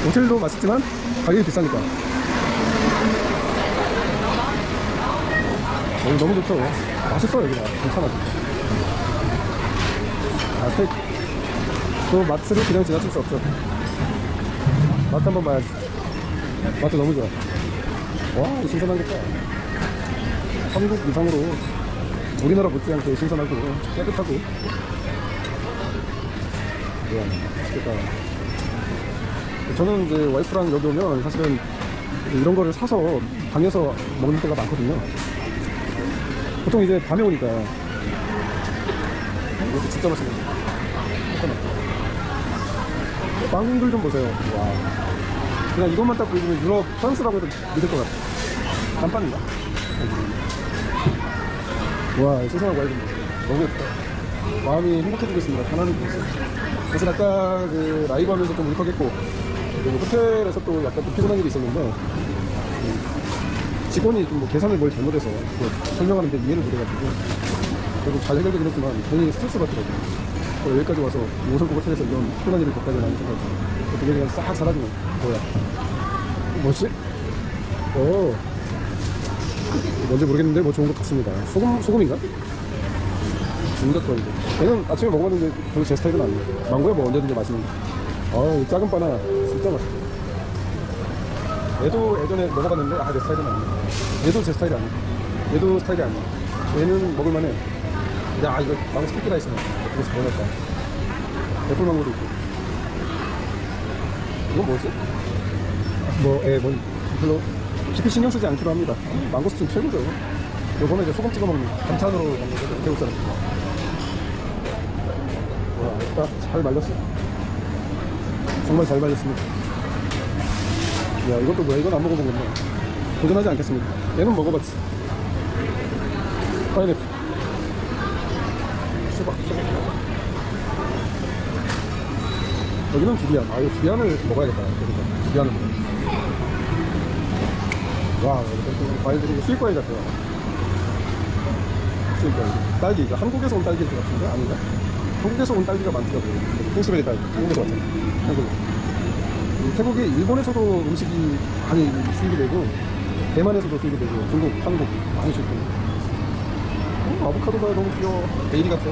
호텔도 맛있지만 가격이 비싸니까. 여기 너무 좋죠. 맛있어. 여기가 괜찮아. 또 마트를 그냥 지나칠 수 없죠. 마트 한번 봐야지. 마트 너무 좋아. 와, 신선하겠다. 한국 이상으로 우리나라 못지않게 신선하고 깨끗하고. 이야, 맛있겠다. 저는 이제 와이프랑 여기 오면 사실은 이런 거를 사서 방에서 먹는 때가 많거든요. 보통 이제 밤에 오니까. 이것도 진짜 맛있네. 빵들 좀 보세요. 와. 그냥 이것만 딱 보여주면 유럽, 프랑스라고 해도 믿을 것 같아. 깜빵인가? 와, 세상을 와야 됩니다. 너무 예쁘다. 마음이 행복해지겠습니다. 편안해지고 있어요. 그래서 아까 그 라이브 하면서 좀 울컥했고, 그리고 호텔에서 또 약간 좀 피곤한 일이 있었는데, 직원이 좀 뭐 계산을 뭘 잘못해서 설명하는데 이해를 못해가지고, 결국 잘 해결되긴 했지만 괜히 스트레스 받더라고요. 여기까지 와서 5성급 호텔에서 이런 피곤한 일을 겪다니 라는 생각이 들어요. 그게 그냥 싹 사라지면 뭐야? 뭐지? 뭔지 모르겠는데 뭐 좋은 것 같습니다. 소금인가? 중작거리죠. 얘는 아침에 먹어봤는데 별로 제 스타일은 아니에요. 망고야 뭐 언제든지 맛있는데. 이 작은 바나나 진짜 맛있어. 얘도 예전에 먹어봤는데 내 스타일은 아니에요. 얘도 제 스타일이 아니에요. 얘도 스타일이 아니에요. 얘는 먹을만해. 야, 이거 망고 스티키가 있으면 이거 잘 먹을까? 애플망고도 있고. 이건 뭐지? 뭔 별로 깊이 신경 쓰지 않기로 합니다. 망고스틴 최고죠. 요거는 이제 소금 찍어 먹는 반찬으로 먹는 거죠. 태국 사람. 와, 맛있다. 잘 말렸어. 정말 잘 말렸습니다. 야, 이것도 뭐야? 이건 안 먹어본 건데. 도전하지 않겠습니다. 얘는 먹어봤지. 파인애플. 수박. 여기는 두리안. 이거 두리안을 먹어야겠다. 두리안을 먹어. 와, 여기 과일들이 수입과일 같아요. 수입과일. 딸기. 이거 한국에서 온 딸기일 것 같은데? 아닌가? 한국에서 온 딸기가 많더라고요. 핑스베리 딸기. 한국에서 왔잖아. 한국. 태국이 일본에서도 음식이 많이 수입이 되고, 대만에서도 수입이 되고, 중국, 한국 많이 수입이 되고. 아보카도가 너무 귀여워. 베이리 같아.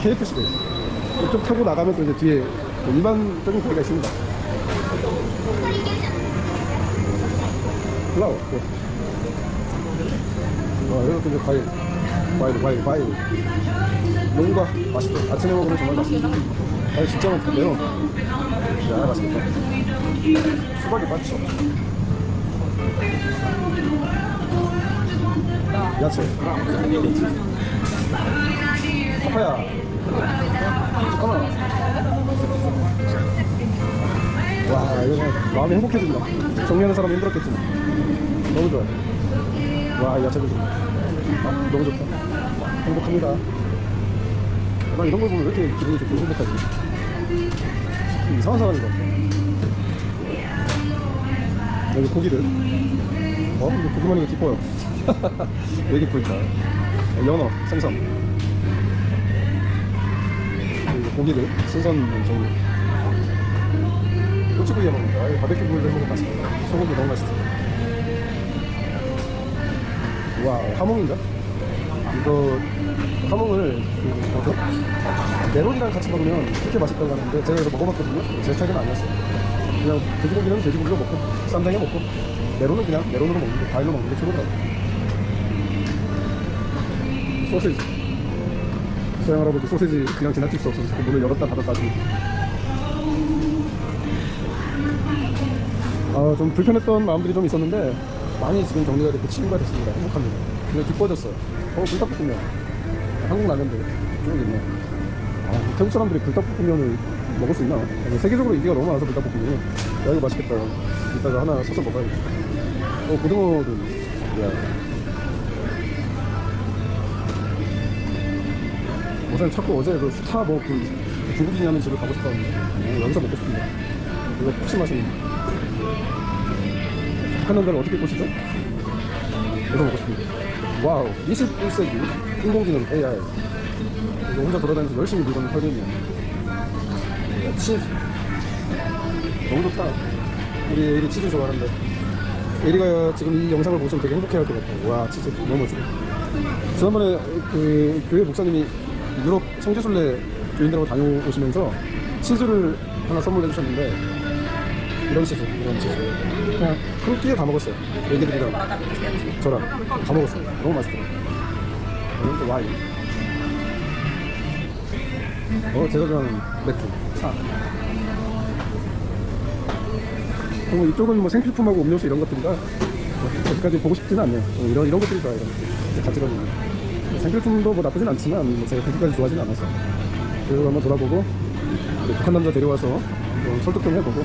KFC래. 이쪽 타고 나가면 또 이제 뒤에 일반적인 가게가 있습니다. 플라워. 네. 이것도 이제 과일. 농과 맛있죠. 아침에 먹으면 정말 맛있어요. 과일 진짜 많던데요. 야, 맛있겠다. 수박이 맞죠? 야채. 파파야. 잠깐만. 와, 이거 마음이 행복해진다. 정리하는 사람이 힘들었겠지만 너무 좋아요. 와, 야채도 좋아. 아, 너무 좋다. 행복합니다. 난 이런 걸 보면 왜 이렇게 기분이 좋고 행복하지? 이상한 사람인 것 같아. 여기 고기를 이거 고기만 이거 기뻐요. 왜 기뻐 있다. 연어, 생선, 그리고 고기를 생선 종류. 꼬치구이 해먹는다. 바베큐 구이를 해먹으면 맛있다. 소고기 너무 맛있어. 와, 하몽인가? 이거 하몽을 뭐죠? 메론이랑 같이 먹으면 그렇게 맛있다고 하는데 제가 이거 먹어봤거든요. 제 스타일은 아니었어요. 그냥 돼지고기는 돼지고기로 먹고 쌈장에 먹고 메론은 그냥 메론으로 먹는데 과일로 먹는 게 최고더라고요. 소세지, 서양 할아버지 소세지 그냥 지나칠 수 없어서 자꾸 문을 열었다 닫았다 하시고. 좀 불편했던 마음들이 좀 있었는데 많이 지금 정리가 됐고 치유가 됐습니다. 행복합니다. 그냥 기뻐졌어요. 불닭볶음면 한국 라면들 쭉 있네. 태국 사람들이 불닭볶음면을 먹을 수 있나? 세계적으로 인기가 너무 많아서 불닭볶음면이. 야, 이거 맛있겠다. 이따가 하나 사서 먹어야겠다. 고등어도. 야. 우선 자꾸 어제 그 스타 중국인이라는 집을 가고 싶었는데 여기서 먹고 싶은데 이거 푸짐하신 북한 남자를 어떻게 꼬시죠? 여기서 먹고 싶은데. 와우, 21세기 인공지능 AI. 이거 혼자 돌아다니면서 열심히 물건을 팔고 있네요. 치즈 너무 좋다. 우리 에일이 치즈 좋아하는데 에일이가 지금 이 영상을 보시면 되게 행복해할 것 같아요. 와, 치즈 너무 멋지네. 지난번에 그 교회 목사님이 유럽 성지순례 교인들하고 다녀오시면서 치즈를 하나 선물해 주셨는데 이런 치즈 그냥 한 끼에 다 먹었어요. 애기들이랑 저랑 다 먹었어요. 너무 맛있더라고요. 이건 또 와인. 제가 좋아하는 맥주, 차. 그리고 이쪽은 뭐 생필품하고 음료수 이런 것들이라 여기까지 보고 싶지는 않네요. 이런 것들이 좋아요. 가치가 있는. 생필품도 뭐 나쁘진 않지만 제가 그렇게까지 좋아하지는 않았어요. 그리고 한번 돌아보고 북한 남자 데려와서 설득 좀 해보고.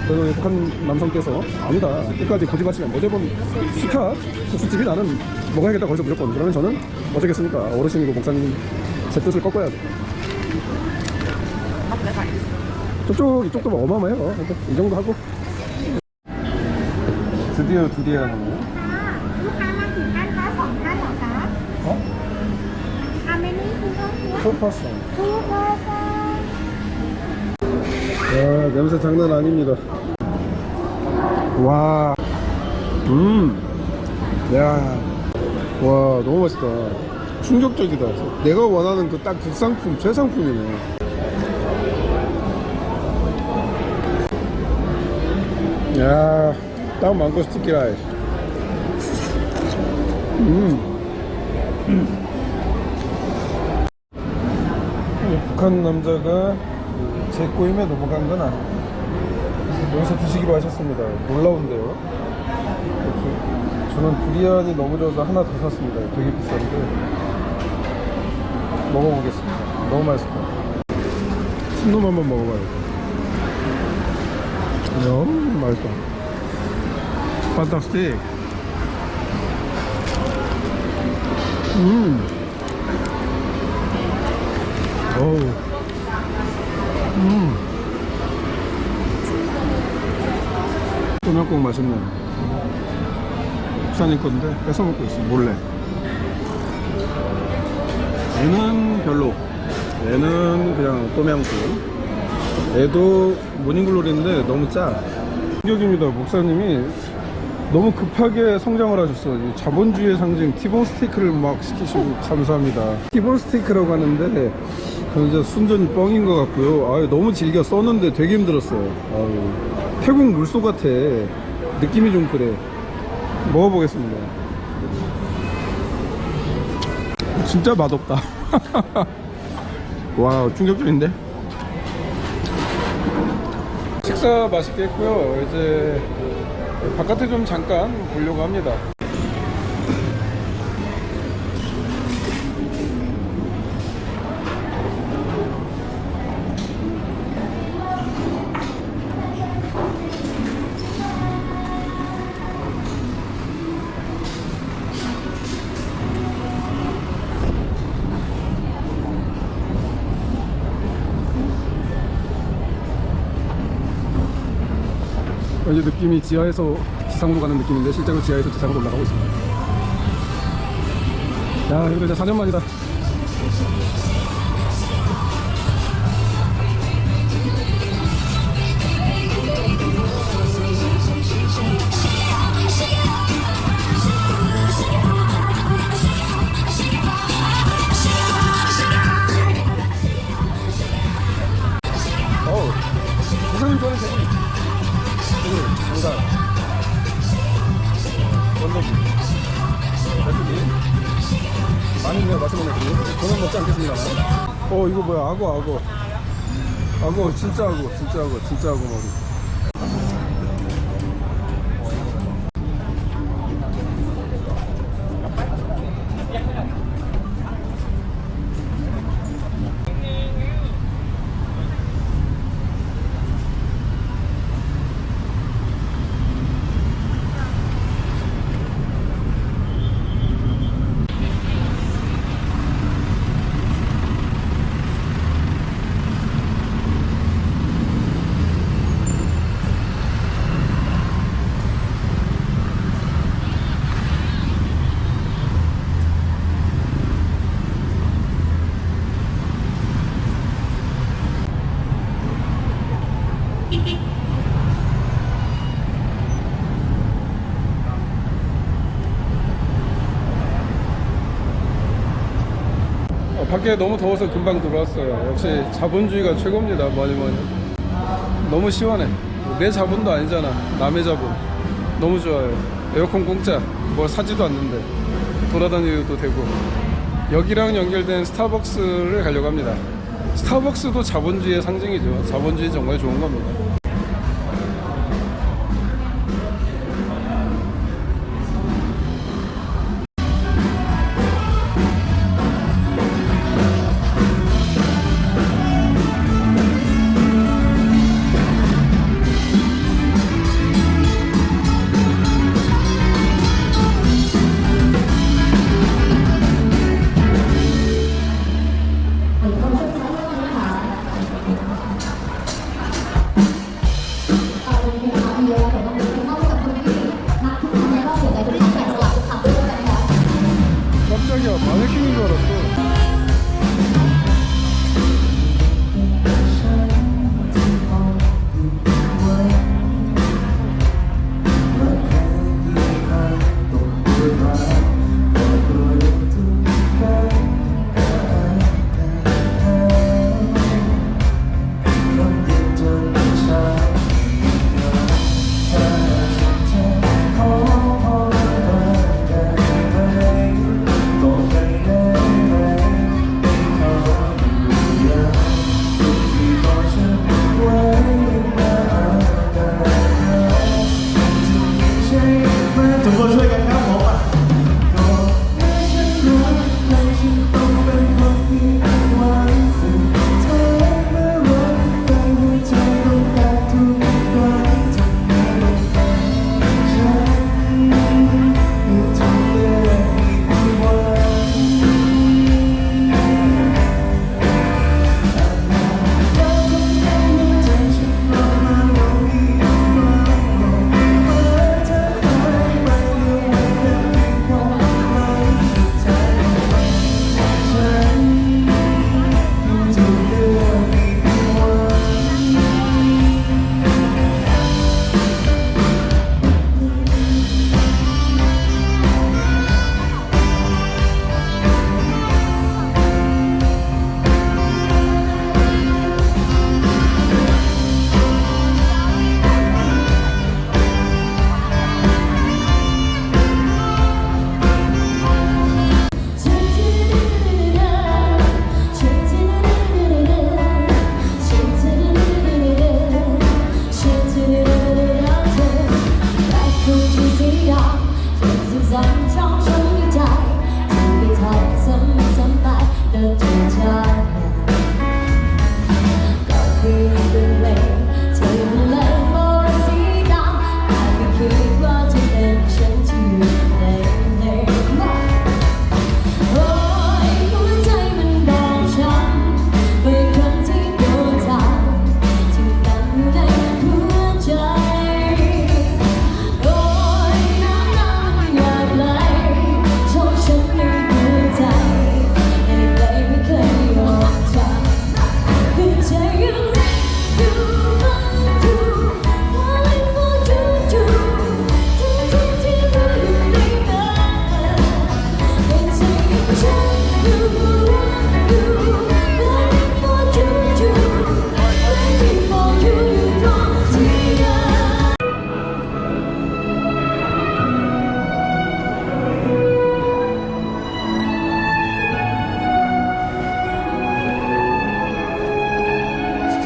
그래서 북한 남성께서 아니다, 끝까지 고집하시면 어제 본 시카 국수집이 나는 먹어야겠다 거기서 무조건. 그러면 저는 어쩌겠습니까? 어르신이고 목사님 제 뜻을 꺾어야죠. 이쪽도 뭐 어마어마해요. 이 정도 하고. 드디어 두리안을. 투퍼슨. 야, 냄새 장난 아닙니다. 와, 야, 와, 너무 맛있다. 충격적이다. 내가 원하는 그 딱 국산품, 최상품이네. 야, 딱 망고 스티키 라이스. 북한 남자가 제 꼬임에 넘어간 건 아니에요. 여기서 드시기로 하셨습니다. 놀라운데요. 저는 두리안이 너무 좋아서 하나 더 샀습니다. 되게 비싼데 먹어보겠습니다. 너무 맛있을 것 같아요. 순놈 한번 먹어봐요. 너무 맛있다. 판타스틱. 어우. 꼬막국 맛있네요. 국산인 건데 뺏어 먹고 있어, 몰래. 얘는 별로. 얘는 그냥 또명국. 얘도 모닝글로리인데 너무 짜. 충격입니다. 목사님이 너무 급하게 성장을 하셨어. 이 자본주의의 상징 티본 스테이크를 막 시키시고 감사합니다. 티본 스테이크라고 하는데 그건 진짜 순전히 뻥인 것 같고요. 아유, 너무 질겨 써는데 되게 힘들었어요. 아유, 태국 물소 같아. 느낌이 좀 그래. 먹어보겠습니다. 진짜 맛없다. 와, 충격적인데? 식사 맛있게 했고요. 이제 바깥에 좀 잠깐 보려고 합니다. 이제 느낌이 지하에서 지상으로 가는 느낌인데 실제로 지하에서 지상으로 올라가고 있습니다. 야, 이거 진짜 4년 만이다. 어우, 이상한 좋아하는 재미. 장사 원더기 많이 그냥 맛있는 애들이 저는 먹지 않겠습니다만. 이거 뭐야, 악어 진짜 악어 머리. 밖에 너무 더워서 금방 들어왔어요. 역시 자본주의가 최고입니다. 뭐니 너무 시원해. 내 자본도 아니잖아, 남의 자본. 너무 좋아요. 에어컨 공짜, 뭘 사지도 않는데 돌아다니도 되고. 여기랑 연결된 스타벅스를 가려고 합니다. 스타벅스도 자본주의의 상징이죠. 자본주의 정말 좋은 겁니다. 깜짝이야, 마네킹인 줄 알았어.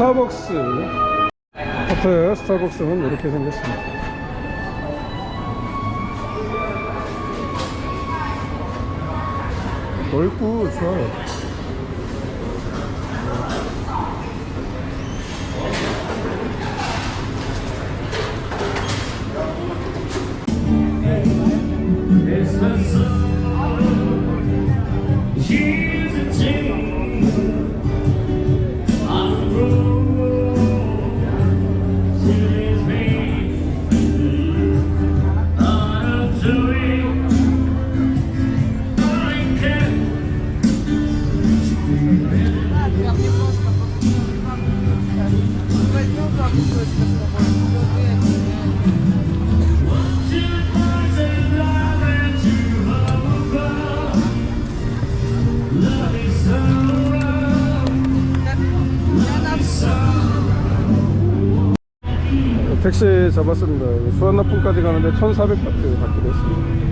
스타벅스. 파타야 스타벅스는 이렇게 생겼습니다. 넓고 좋아요. 택시 잡았습니다. 수완나풍까지 가는데 1,400바트 받기로 했습니다.